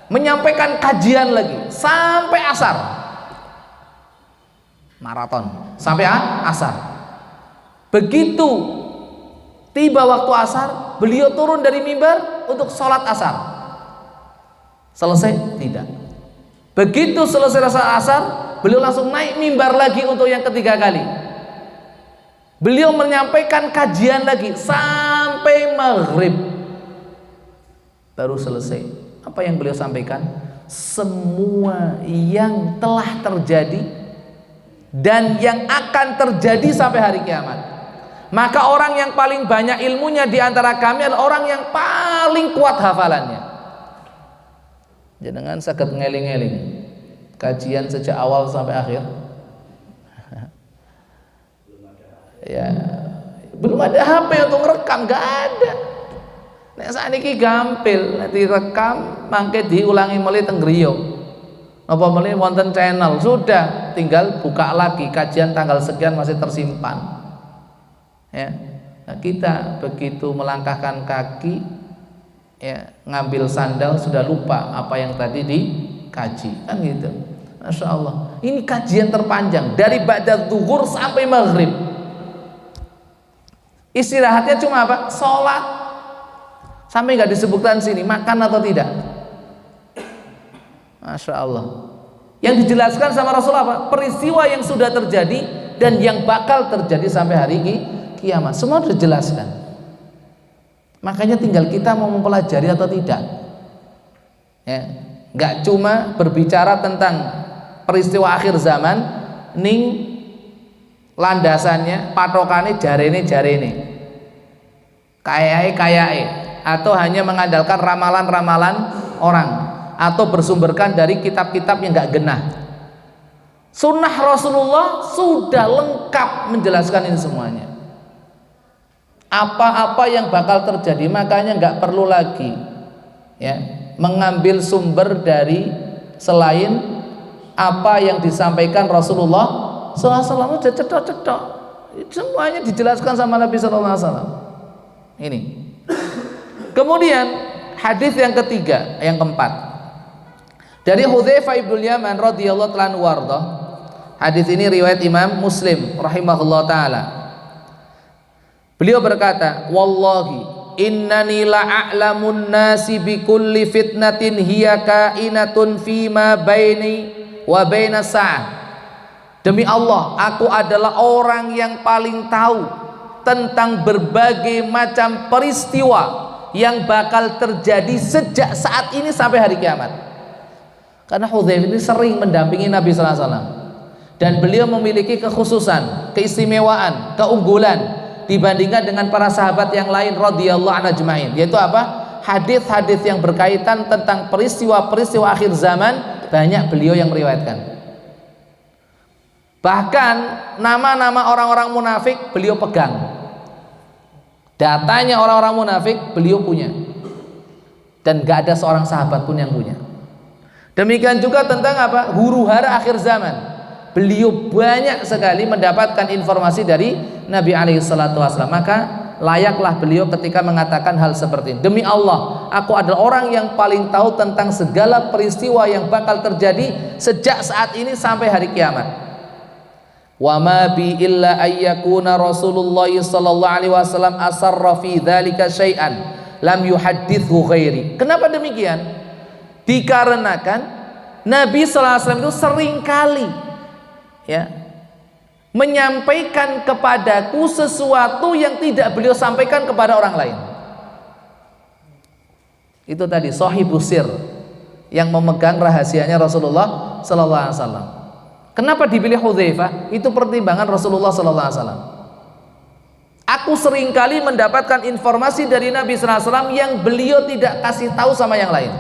menyampaikan kajian lagi sampai asar, maraton sampai asar. Begitu tiba waktu asar, beliau turun dari mimbar untuk sholat asar. Selesai? Tidak. Begitu selesai sholat asar, beliau langsung naik mimbar lagi untuk yang ketiga kali. Beliau menyampaikan kajian lagi sampai maghrib, baru selesai. Apa yang beliau sampaikan? Semua yang telah terjadi dan yang akan terjadi sampai hari kiamat. Maka orang yang paling banyak ilmunya di antara kami adalah orang yang paling kuat hafalannya. Jangan sakit ngeling-ngeling kajian sejak awal sampai akhir. Ya, belum ada HP untuk ngerekam, nggak ada. Nek sakniki gampil, nek direkam mangke diulangi mulai teng griya. Apa mulai wonten channel, sudah tinggal buka lagi kajian tanggal sekian masih tersimpan. Ya. Nah, kita begitu melangkahkan kaki, ya, ngambil sandal sudah lupa apa yang tadi dikaji, kan gitu. Masya Allah, ini kajian terpanjang dari ba'da zuhur sampai maghrib. Istirahatnya cuma apa? Sholat. Sampai nggak disebutkan sini makan atau tidak. Masya Allah. Yang dijelaskan sama Rasulullah apa? Peristiwa yang sudah terjadi dan yang bakal terjadi sampai hari kiamat. Semua sudah dijelaskan. Makanya tinggal kita mau mempelajari atau tidak. Ya, nggak cuma berbicara tentang peristiwa akhir zaman, ning landasannya, patokannya jarene, kayai, atau hanya mengandalkan ramalan-ramalan orang, atau bersumberkan dari kitab-kitab yang nggak genah. Sunnah Rasulullah sudah lengkap menjelaskan ini semuanya. Apa-apa yang bakal terjadi, makanya nggak perlu lagi, ya, mengambil sumber dari selain apa yang disampaikan Rasulullah SAW. Udah cetok-cetok, semuanya dijelaskan sama Nabi SAW. Ini. Kemudian hadis yang ketiga, yang keempat, dari Hudzaifah ibnul Yaman radhiyallahu ta'ala anhu warda. Hadis ini riwayat Imam Muslim rahimahullah taala. Beliau berkata, wallahi innani la'alamun nasi bi kulli fitnatin hiya kainatun fima baini wa baina sa'ah. Demi Allah, aku adalah orang yang paling tahu tentang berbagai macam peristiwa yang bakal terjadi sejak saat ini sampai hari kiamat. Karena Hudzaifah ini sering mendampingi Nabi sallallahu alaihi wasallam dan beliau memiliki kekhususan, keistimewaan, keunggulan dibandingkan dengan para sahabat yang lain radhiyallahu anhu ajmain, yaitu apa? Hadis-hadis yang berkaitan tentang peristiwa-peristiwa akhir zaman banyak beliau yang meriwayatkan. Bahkan nama-nama orang-orang munafik beliau pegang. Datanya orang-orang munafik beliau punya. Dan gak ada seorang sahabat pun yang punya. Demikian juga tentang apa? Huru-hara akhir zaman. Beliau banyak sekali mendapatkan informasi dari Nabi alaihi salatu wasallam. Maka layaklah beliau ketika mengatakan hal seperti ini. Demi Allah, aku adalah orang yang paling tahu tentang segala peristiwa yang bakal terjadi sejak saat ini sampai hari kiamat. Wa ma bi illa ayyakuna Rasulullah sallallahu alaihi wasallam asarra fi dzalika syai'an lam yuhaddithu ghairi. Kenapa demikian? Dikarenakan Nabi sallallahu alaihi wasallam itu seringkali, ya, menyampaikan kepadaku sesuatu yang tidak beliau sampaikan kepada orang lain. Itu tadi shahibus sir, yang memegang rahasianya Rasulullah sallallahu alaihi wasallam. Kenapa dipilih Hudzaifah? Itu pertimbangan Rasulullah sallallahu alaihi wasallam. Aku seringkali mendapatkan informasi dari Nabi sallallahu alaihi wasallam yang beliau tidak kasih tahu sama yang lain,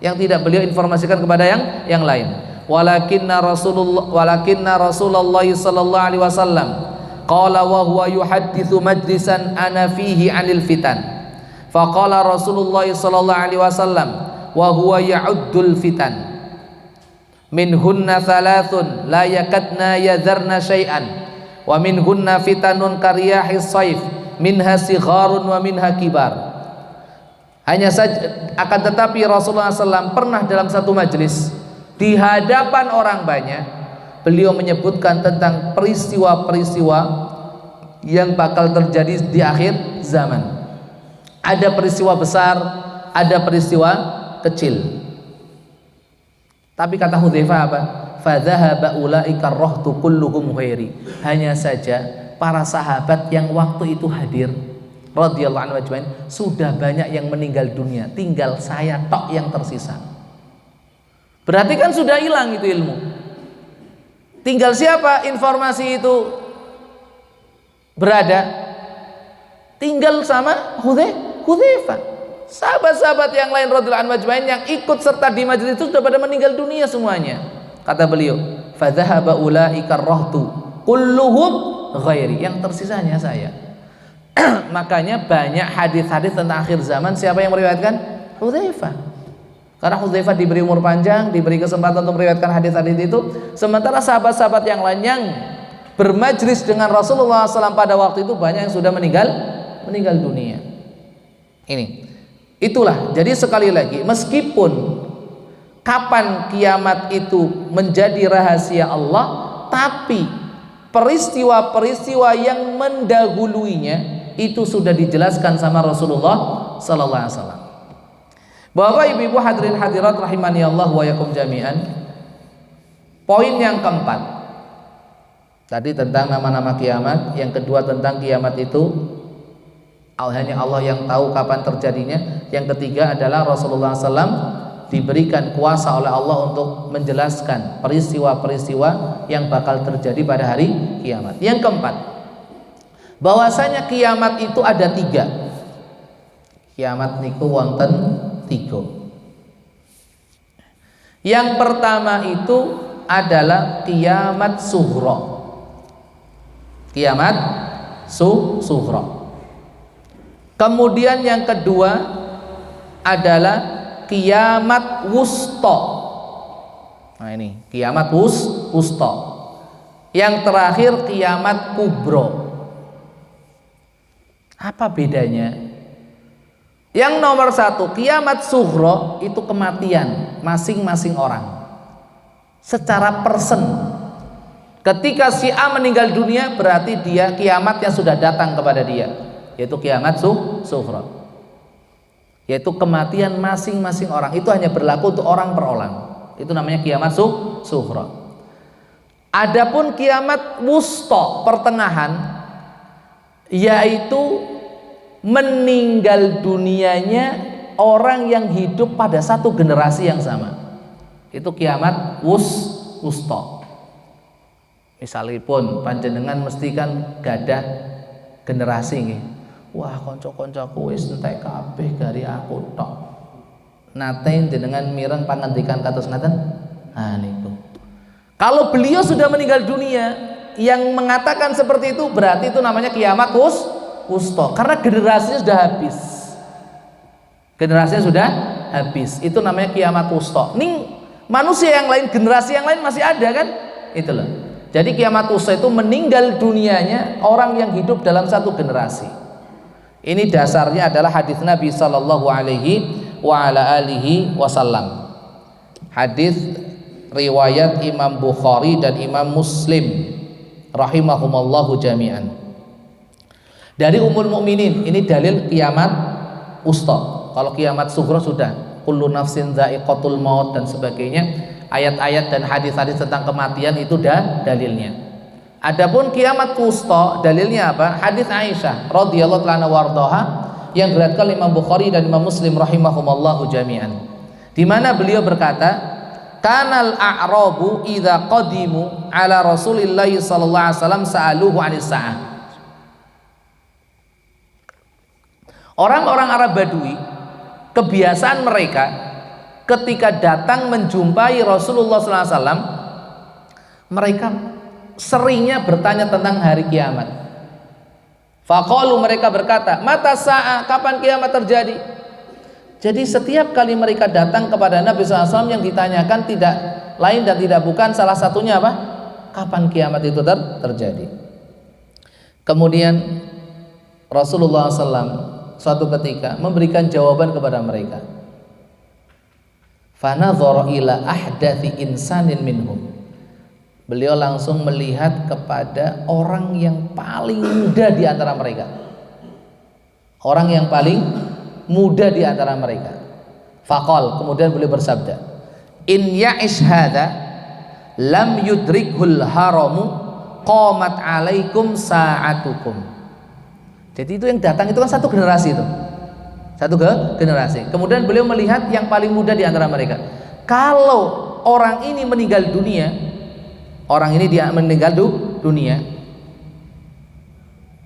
yang tidak beliau informasikan kepada yang lain. Walakinna Rasulullah sallallahu alaihi wasallam qala wa huwa yuhadditsu majlisan ana fihi 'anil fitan. Faqala Rasulullah sallallahu alaihi wasallam wa huwa ya'uddul fitan. Minhunna thalathun la yakadna yadharna syai'an wa minhunna fitanun karyahis saif minha sigharun wa minha kibar. Hanya saja, akan tetapi Rasulullah SAW pernah dalam satu majelis di hadapan orang banyak, beliau menyebutkan tentang peristiwa-peristiwa yang bakal terjadi di akhir zaman. Ada peristiwa besar, ada peristiwa kecil. Tapi kata Hudzaifah apa? Fadzahaba ulaika rahtu kulluhum ghairi. Hanya saja para sahabat yang waktu itu hadir radhiyallahu anhu ajmain sudah banyak yang meninggal dunia, tinggal saya tok yang tersisa. Berarti kan sudah hilang itu ilmu. Tinggal siapa informasi itu berada? Tinggal sama Hudzaifah. Sahabat-sahabat yang lain radhiyallahu anhu ajmain yang ikut serta di majelis itu sudah pada meninggal dunia semuanya. Kata beliau, fadzahaba ulaika rahtu kulluhum ghairi. Yang tersisanya saya. Makanya banyak hadis-hadis tentang akhir zaman siapa yang meriwayatkan? Hudzaifah. Karena Hudzaifah diberi umur panjang, diberi kesempatan untuk meriwayatkan hadis-hadis itu, sementara sahabat-sahabat yang lain yang bermajlis dengan Rasulullah SAW pada waktu itu banyak yang sudah meninggal dunia. Itulah. Jadi sekali lagi, meskipun kapan kiamat itu menjadi rahasia Allah, tapi peristiwa-peristiwa yang mendahuluinya itu sudah dijelaskan sama Rasulullah sallallahu alaihi wasallam. Bapak Ibu hadirin hadirat rahimani Allah wa yakum jami'an. Poin yang keempat tadi tentang nama-nama kiamat, yang kedua tentang kiamat itu hanya Allah yang tahu kapan terjadinya. Yang ketiga adalah Rasulullah SAW diberikan kuasa oleh Allah untuk menjelaskan peristiwa-peristiwa yang bakal terjadi pada hari kiamat. Yang keempat, bahwasanya kiamat itu ada 3. Kiamat niku wonten 3. Yang pertama itu adalah kiamat sughra. Kiamat sughra. Kemudian yang kedua adalah kiamat wusta. Nah ini kiamat wusta. Yang terakhir kiamat kubro. Apa bedanya? Yang nomor 1, kiamat sughra itu kematian masing-masing orang secara person. Ketika si A meninggal dunia, berarti dia kiamatnya sudah datang kepada dia, yaitu kiamat sughra, yaitu kematian masing-masing orang. Itu hanya berlaku untuk orang per orang. Itu namanya kiamat sughra. Adapun kiamat wusta, pertengahan, yaitu meninggal dunianya orang yang hidup pada satu generasi yang sama. Itu kiamat wusta. Misalipun panjenengan mesti kan gadah generasi nggih. Wah, kanca-kancaku wis entek kabeh gari aku tok. Nate jenengan mireng pangandikan kados ngaten? Ah niku. Kalau beliau sudah meninggal dunia, yang mengatakan seperti itu berarti itu namanya kiamat wusta, karena generasinya sudah habis. Generasinya sudah habis. Itu namanya kiamat wusta. Ning manusia yang lain, generasi yang lain masih ada kan? Itulah. Jadi kiamat wusta itu meninggal dunianya orang yang hidup dalam satu generasi. Ini dasarnya adalah hadis Nabi sallallahu alaihi wa ala alihi wasallam. Hadis riwayat Imam Bukhari dan Imam Muslim rahimahumallahu jami'an. Dari Ummul Mukminin, ini dalil kiamat wusta. Kalau kiamat sughra sudah kullu nafsin dha'iqatul maut dan sebagainya, ayat-ayat dan hadis-hadis tentang kematian itu dah dalilnya. Adapun kiamat wusta dalilnya apa? Hadis Aisyah radhiyallahu anha wardaha yang diriwayatkan Imam Bukhari dan Imam Muslim rahimahumallahu jami'an, di mana beliau berkata, kanal a'rabu idza qadimu ala Rasulillah sallallahu alaihi wasallam sa'aluhu 'anis sa'ah. Orang-orang Arab Badui, kebiasaan mereka ketika datang menjumpai Rasulullah sallallahu alaihi wasallam, mereka seringnya bertanya tentang hari kiamat. Faqalu, mereka berkata, mata sa'ah, kapan kiamat terjadi? Jadi setiap kali mereka datang kepada Nabi SAW yang ditanyakan tidak lain dan tidak bukan salah satunya apa? Kapan kiamat itu terjadi? Kemudian Rasulullah SAW suatu ketika memberikan jawaban kepada mereka. Fanadhara ila ahdathi insanin minhum. Beliau langsung melihat kepada orang yang paling muda di antara mereka. Orang yang paling muda di antara mereka. Faqal, kemudian beliau bersabda, in ya'ish hadha lam yudrikhul haramu qamat alaikum sa'atukum. Jadi itu yang datang itu kan satu generasi itu. Satu generasi. Kemudian beliau melihat yang paling muda di antara mereka. Kalau orang ini meninggal dunia, orang ini dia meninggal dunia,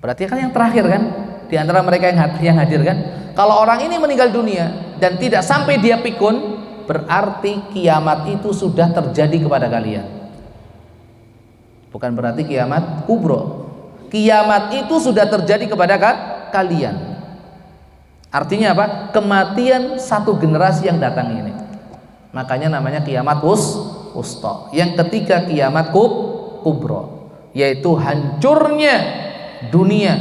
berarti kan yang terakhir kan di antara mereka yang hadir kan. Kalau orang ini meninggal dunia dan tidak sampai dia pikun, berarti kiamat itu sudah terjadi kepada kalian. Bukan berarti kiamat kubro. Kiamat itu sudah terjadi kepada kalian. Artinya apa? Kematian satu generasi yang datang ini. Makanya namanya kiamat wusta. Yang ketiga kiamat kubro, yaitu hancurnya dunia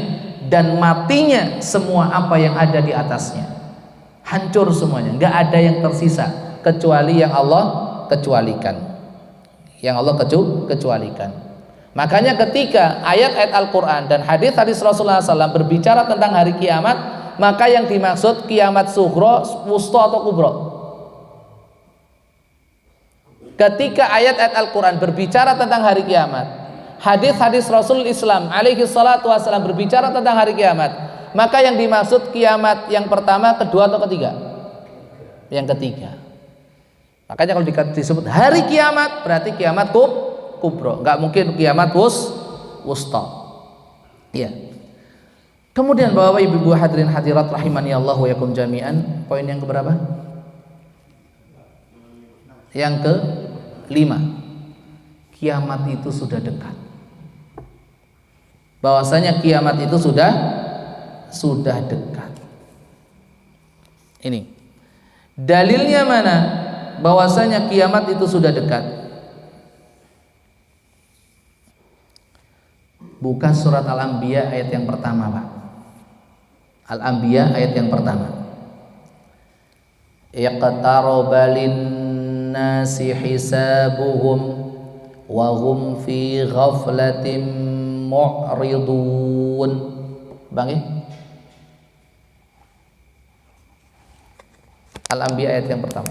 dan matinya semua apa yang ada di atasnya. Hancur semuanya, nggak ada yang tersisa kecuali yang Allah kecualikan. Yang Allah kecualikan. Makanya ketika ayat-ayat Al-Quran dan hadis-hadis Rasulullah SAW berbicara tentang hari kiamat, maka yang dimaksud kiamat sughra, wusta atau kubro. Ketika ayat-ayat Al-Quran berbicara tentang hari kiamat, hadis-hadis Rasul Islam alaihi salatu wassalam berbicara tentang hari kiamat, maka yang dimaksud kiamat yang pertama, kedua atau ketiga? Yang ketiga. Makanya kalau disebut hari kiamat berarti kiamat kubro, nggak mungkin kiamat wusta. Iya. Kemudian Bapak Ibu hadirin hadirat rahimani Allah wa yakum jami'an, poin yang keberapa? Yang ke-5. Kiamat itu sudah dekat. Bahwasanya kiamat itu sudah dekat. Ini dalilnya mana bahwasanya kiamat itu sudah dekat? Buka surat Al-Anbiya ayat yang pertama, Pak. Al-Anbiya ayat yang pertama. Iqtaraba lin-nasi hisabuhum wa hum fi ghaflatin mu'ridun. Bang ya? Al-Anbiya ayat yang pertama.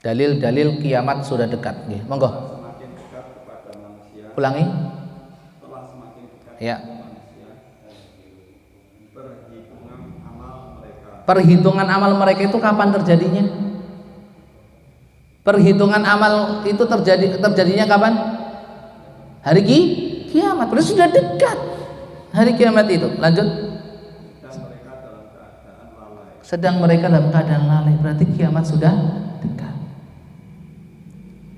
Dalil-dalil kiamat sudah dekat. Nggih, monggo. Semakin dekat kepada manusia. Ulangi. Telah semakin dekat Ya. kepada manusia. Perhitungan amal mereka. Perhitungan amal mereka itu kapan terjadinya? Perhitungan amal itu terjadinya kapan? Hari kiamat. Berarti sudah dekat hari kiamat itu. Lanjut. Sedang mereka dalam keadaan lalai. Berarti kiamat sudah dekat.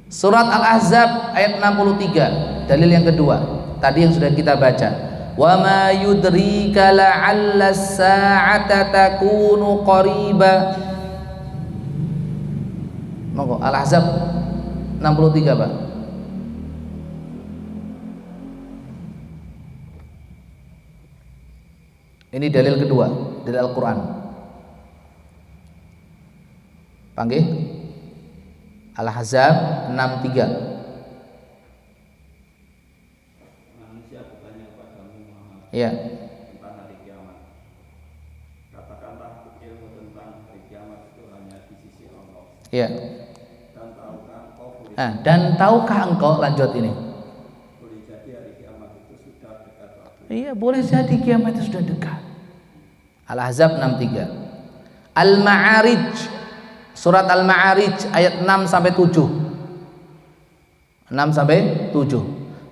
Surat Al-Ahzab ayat 63, dalil yang kedua. Tadi yang sudah kita baca. Wa ma yudrika la'alla as-sa'ata takunu qariba. Monggo Al-Ahzab 63, Pak. Ini dalil kedua, dalil Al-Qur'an. Panggil Al-Ahzab 63. Manusia bertanya kepadamu Muhammad Iya. tentang hari kiamat. Katakanlah ilmu tentang hari kiamat itu hanya di sisi Allah. Iya. Dan tahukah engkau Dan tahukah engkau, lanjut ini. boleh jadi hari kiamat itu sudah dekat waktu. Iya, boleh jadi kiamat itu sudah dekat. Al-Ahzab 63. Al-Ma'arij, surat Al-Ma'arij ayat 6 sampai 7. 6 sampai 7.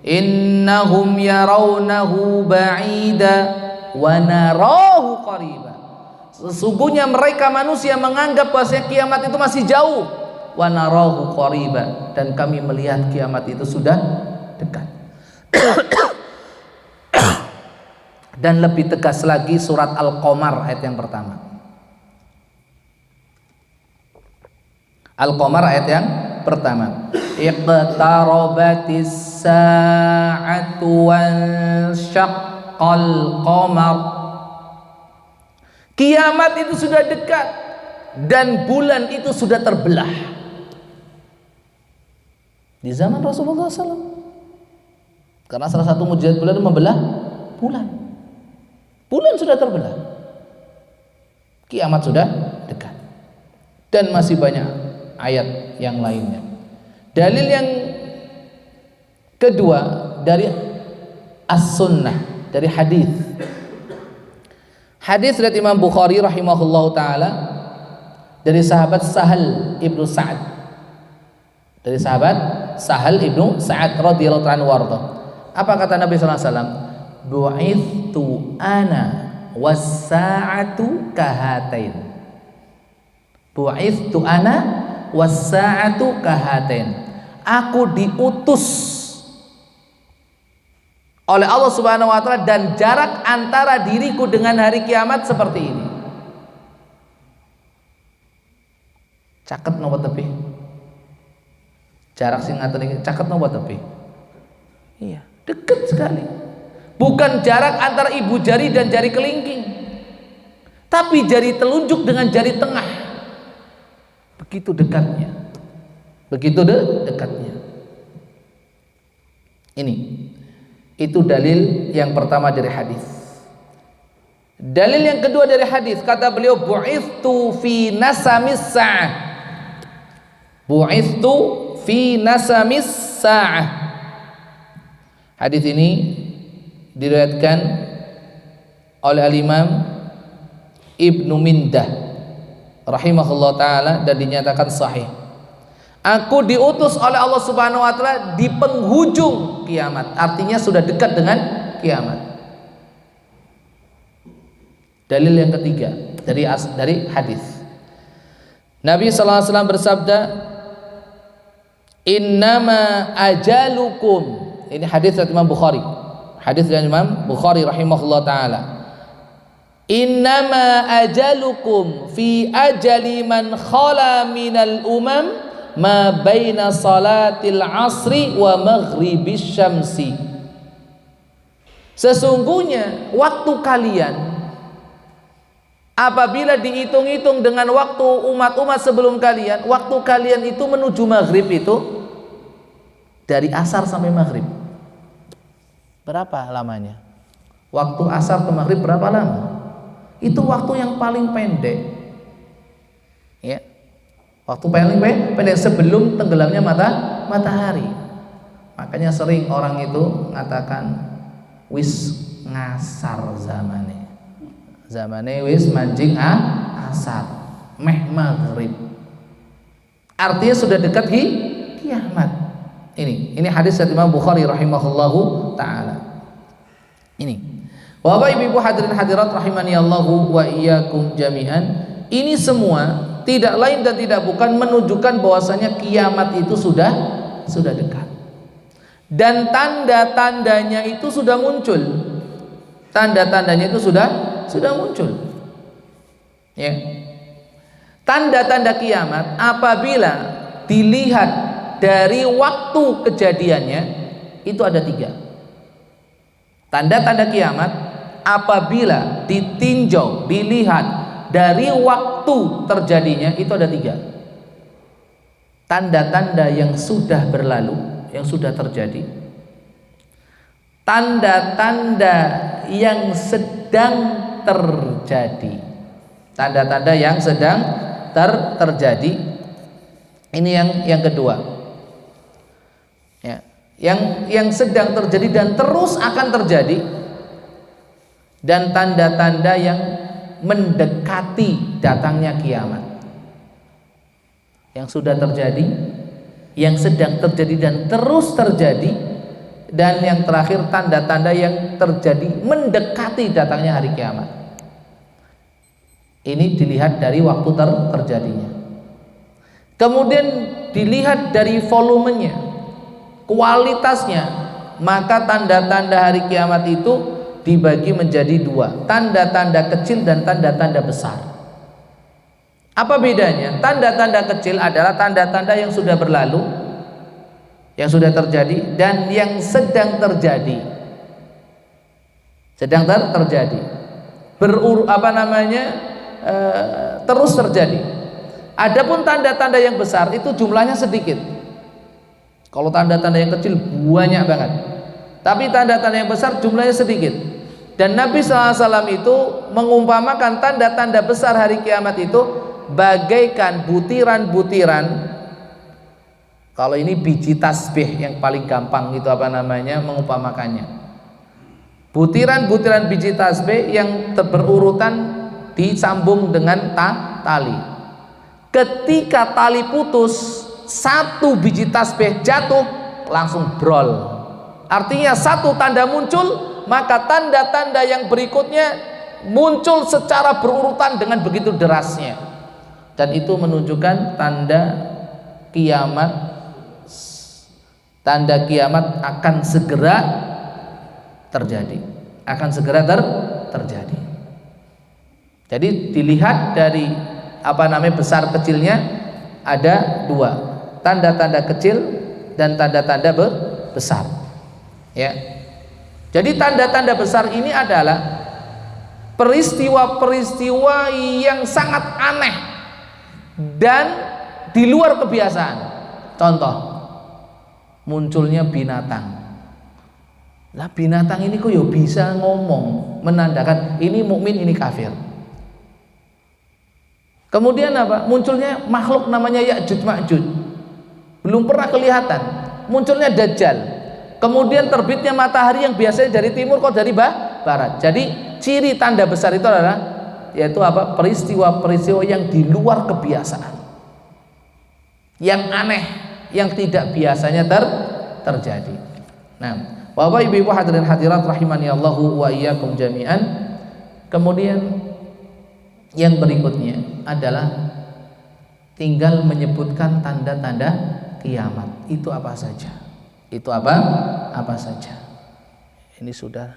Innahum yarawnahu ba'ida wa narahu qariba. Sesungguhnya mereka manusia menganggap bahwasanya kiamat itu masih jauh. Wa narahu qariba, dan kami melihat kiamat itu sudah dekat. Dan lebih tegas lagi surat Al-Qamar ayat yang pertama. Al-Qamar ayat yang pertama, iqtarabatis sa'atu wansyaqqal qamar. Kiamat itu sudah dekat dan bulan itu sudah terbelah. Di zaman Rasulullah SAW. Karena salah satu mukjizat bulan itu membelah bulan. Bulan sudah terbelah. Kiamat sudah dekat. Dan masih banyak ayat yang lainnya. Dalil yang kedua dari as-sunnah, dari hadis. Hadis dari Imam Bukhari rahimahullahu taala dari sahabat Sahal ibnu Sa'ad. Dari sahabat Sahal ibnu Sa'ad radhiyallahu anhu warda. Apa kata Nabi sallallahu alaihi wasallam? Bu'ithu ana was-sa'atu kahatain. Bu'ithu ana was-sa'atu kahatain. Aku diutus oleh Allah Subhanahu wa taala dan jarak antara diriku dengan hari kiamat seperti ini. Caket nopo tepi. Jarak sing ngaten iki caket nopo tepi. Iya, dekat sekali. Bukan jarak antara ibu jari dan jari kelingking, tapi jari telunjuk dengan jari tengah. Begitu dekatnya. Begitu dekatnya. Ini. Itu dalil yang pertama dari hadis. Dalil yang kedua dari hadis, kata beliau, bu'ithtu fi nasamis sa'ah. Bu'ithtu fi nasamis sa'ah. Hadis ini diriwayatkan oleh al-Imam Ibnu Mindah rahimahullah taala dan dinyatakan sahih. Aku diutus oleh Allah Subhanahu wa taala di penghujung kiamat. Artinya sudah dekat dengan kiamat. Dalil yang ketiga dari hadis. Nabi sallallahu alaihi wasallam bersabda, "Innama ajalukum." Ini hadis dari Imam Bukhari. Hadis dari Imam Bukhari rahimahullah taala. "Innama ajalukum fi ajali man khala minal umam ma baina salatil asri wa maghribis syamsi." Sesungguhnya waktu kalian apabila dihitung-hitung dengan waktu umat-umat sebelum kalian, waktu kalian itu menuju maghrib itu dari asar sampai maghrib. Berapa lamanya? Waktu asar ke maghrib berapa lama? Itu waktu yang paling pendek. Ya. Waktu paling pendek sebelum tenggelamnya matahari. Makanya sering orang itu mengatakan wis ngasar zamane. Zamane wis manjing asar, meh maghrib. Artinya sudah dekat kiamat. Ini hadis dari Imam Bukhari rahimahullahu taala. Ini. Bapak Ibu hadirin hadirat rahimani Allahu wa iyyakum jami'an. Ini semua tidak lain dan tidak bukan menunjukkan bahwasanya kiamat itu sudah dekat. Dan tanda-tandanya itu sudah muncul. Tanda-tandanya itu sudah muncul. Ya. Tanda-tanda kiamat apabila dilihat dari waktu kejadiannya itu ada 3. Tanda-tanda kiamat apabila ditinjau, dilihat dari waktu terjadinya itu ada 3. Tanda-tanda yang sudah berlalu, yang sudah terjadi. Tanda-tanda yang sedang terjadi. Tanda-tanda yang sedang terjadi. Ini yang kedua. Ya, yang sedang terjadi dan terus akan terjadi, dan tanda-tanda yang mendekati datangnya kiamat. Yang sudah terjadi, yang sedang terjadi dan terus terjadi, dan yang terakhir tanda-tanda yang terjadi mendekati datangnya hari kiamat. Ini dilihat dari waktu terjadinya. Kemudian dilihat dari volumenya, kualitasnya. Maka tanda-tanda hari kiamat itu dibagi menjadi 2, tanda-tanda kecil dan tanda-tanda besar. Apa bedanya? Tanda-tanda kecil adalah tanda-tanda yang sudah berlalu, yang sudah terjadi, dan yang sedang terjadi. Terjadi. Terus terjadi. Adapun tanda-tanda yang besar itu jumlahnya sedikit. Kalau tanda-tanda yang kecil banyak banget. Tapi tanda-tanda yang besar jumlahnya sedikit. Dan Nabi SAW itu mengumpamakan tanda-tanda besar hari kiamat itu bagaikan butiran-butiran. Kalau ini biji tasbih yang paling gampang gitu mengumpamakannya. Butiran-butiran biji tasbih yang berurutan disambung dengan tali. Ketika tali putus, satu biji tasbih jatuh langsung brol. Artinya satu tanda muncul, maka tanda-tanda yang berikutnya muncul secara berurutan dengan begitu derasnya. Dan itu menunjukkan tanda kiamat akan segera terjadi. Terjadi. Jadi dilihat dari besar kecilnya ada dua, tanda-tanda kecil dan tanda-tanda besar. Ya. Jadi tanda-tanda besar ini adalah peristiwa-peristiwa yang sangat aneh dan di luar kebiasaan. Contoh, munculnya binatang. Lah binatang ini kok bisa ngomong, menandakan ini mukmin, ini kafir. Kemudian munculnya makhluk namanya Ya'juj Ma'juj, belum pernah kelihatan. Munculnya Dajjal. Kemudian terbitnya matahari yang biasanya dari timur kok dari barat. Jadi ciri tanda besar itu adalah peristiwa-peristiwa yang di luar kebiasaan, yang aneh, yang tidak biasanya terjadi. Nah, Bapak Ibu hadirin hadirat rahimani Allahu wa iyyakum jami'an. Kemudian yang berikutnya adalah tinggal menyebutkan tanda-tanda kiamat. Itu apa saja? Ini sudah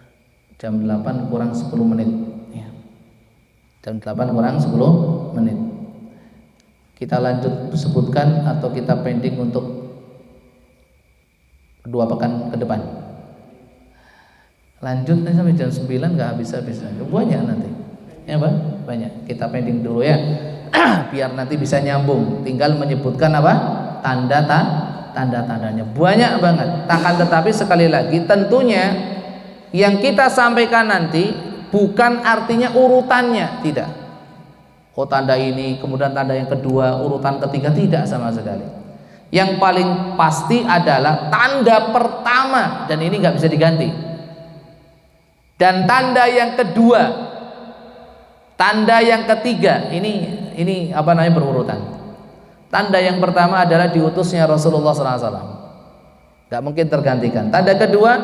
jam 8 kurang 10 menit ya. Jam 8 kurang 10 menit. Kita lanjut sebutkan atau kita pending untuk 2 pekan ke depan. Lanjut sampai jam 9 nggak habis-habis. Banyak nanti. Ya, Pak? Banyak. Kita pending dulu ya. Biar nanti bisa nyambung. Tinggal menyebutkan tanda-tandanya banyak banget. Tetapi sekali lagi tentunya yang kita sampaikan nanti bukan artinya urutannya, tidak. Tanda ini, kemudian tanda yang kedua, urutan ketiga, tidak sama sekali. Yang paling pasti adalah tanda pertama, dan ini nggak bisa diganti. Dan tanda yang kedua, tanda yang ketiga, ini berurutan. Tanda yang pertama adalah diutusnya Rasulullah SAW, gak mungkin tergantikan. Tanda kedua,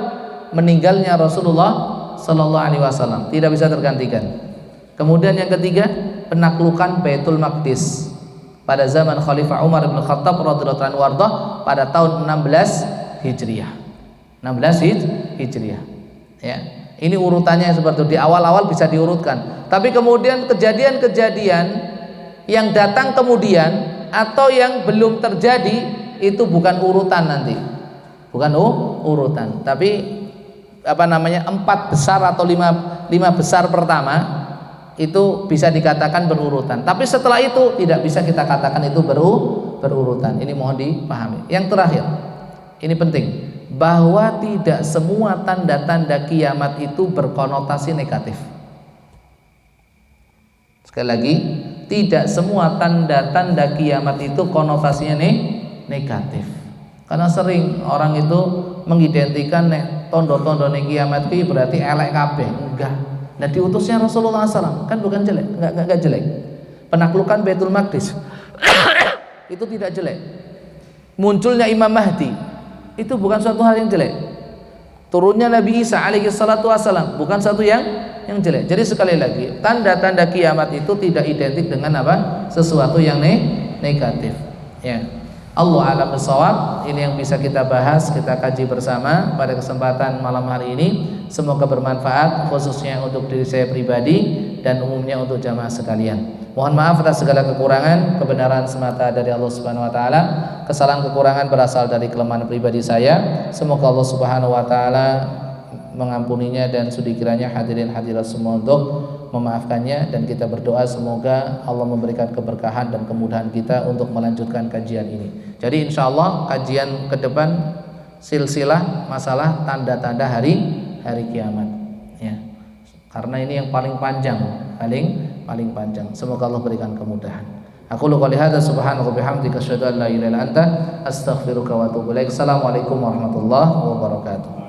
meninggalnya Rasulullah SAW, tidak bisa tergantikan. Kemudian yang ketiga, penaklukan Baitul Maqdis pada zaman Khalifah Umar bin Khattab radhiyallahu anhu pada tahun 16 Hijriah. Ya. Ini urutannya seperti itu. Di awal-awal bisa diurutkan. Tapi kemudian kejadian-kejadian yang datang kemudian atau yang belum terjadi itu bukan urutan nanti, bukan urutan, tapi 4 besar atau 5 besar pertama itu bisa dikatakan berurutan. Tapi setelah itu tidak bisa kita katakan itu berurutan. Ini mohon dipahami. Yang terakhir, ini penting, bahwa tidak semua tanda-tanda kiamat itu berkonotasi negatif. Sekali lagi, tidak semua tanda-tanda kiamat itu konotasinya negatif. Karena sering orang itu mengidentikan tondo-tondo kiamat itu berarti elek kabeh. Enggak. Nah, diutusnya Rasulullah SAW kan bukan jelek, enggak jelek. Penaklukan Baitul Maqdis itu tidak jelek. Munculnya Imam Mahdi itu bukan suatu hal yang jelek. Turunnya Nabi Isa alaihi salatu wassalam bukan satu yang jelek. Jadi sekali lagi, tanda-tanda kiamat itu tidak identik dengan sesuatu yang negatif. Ya. Allah a'lam bishawab. Ini yang bisa kita bahas, kita kaji bersama pada kesempatan malam hari ini. Semoga bermanfaat khususnya untuk diri saya pribadi dan umumnya untuk jamaah sekalian. Mohon maaf atas segala kekurangan, kebenaran semata dari Allah Subhanahu wa taala. Kesalahan kekurangan berasal dari kelemahan pribadi saya. Semoga Allah Subhanahu wa taala mengampuninya dan sudi kiranya hadirin hadirat semua untuk memaafkannya, dan kita berdoa semoga Allah memberikan keberkahan dan kemudahan kita untuk melanjutkan kajian ini. Jadi insya Allah kajian ke depan silsilah masalah tanda-tanda hari kiamat ya. Karena ini yang paling panjang, paling panjang. Semoga Allah berikan kemudahan. Aku qouli hadza subhanaka bihamdika asyhadu an la ilaha illa anta astaghfiruka wa atubu ilaik. Assalamualaikum warahmatullahi wabarakatuh.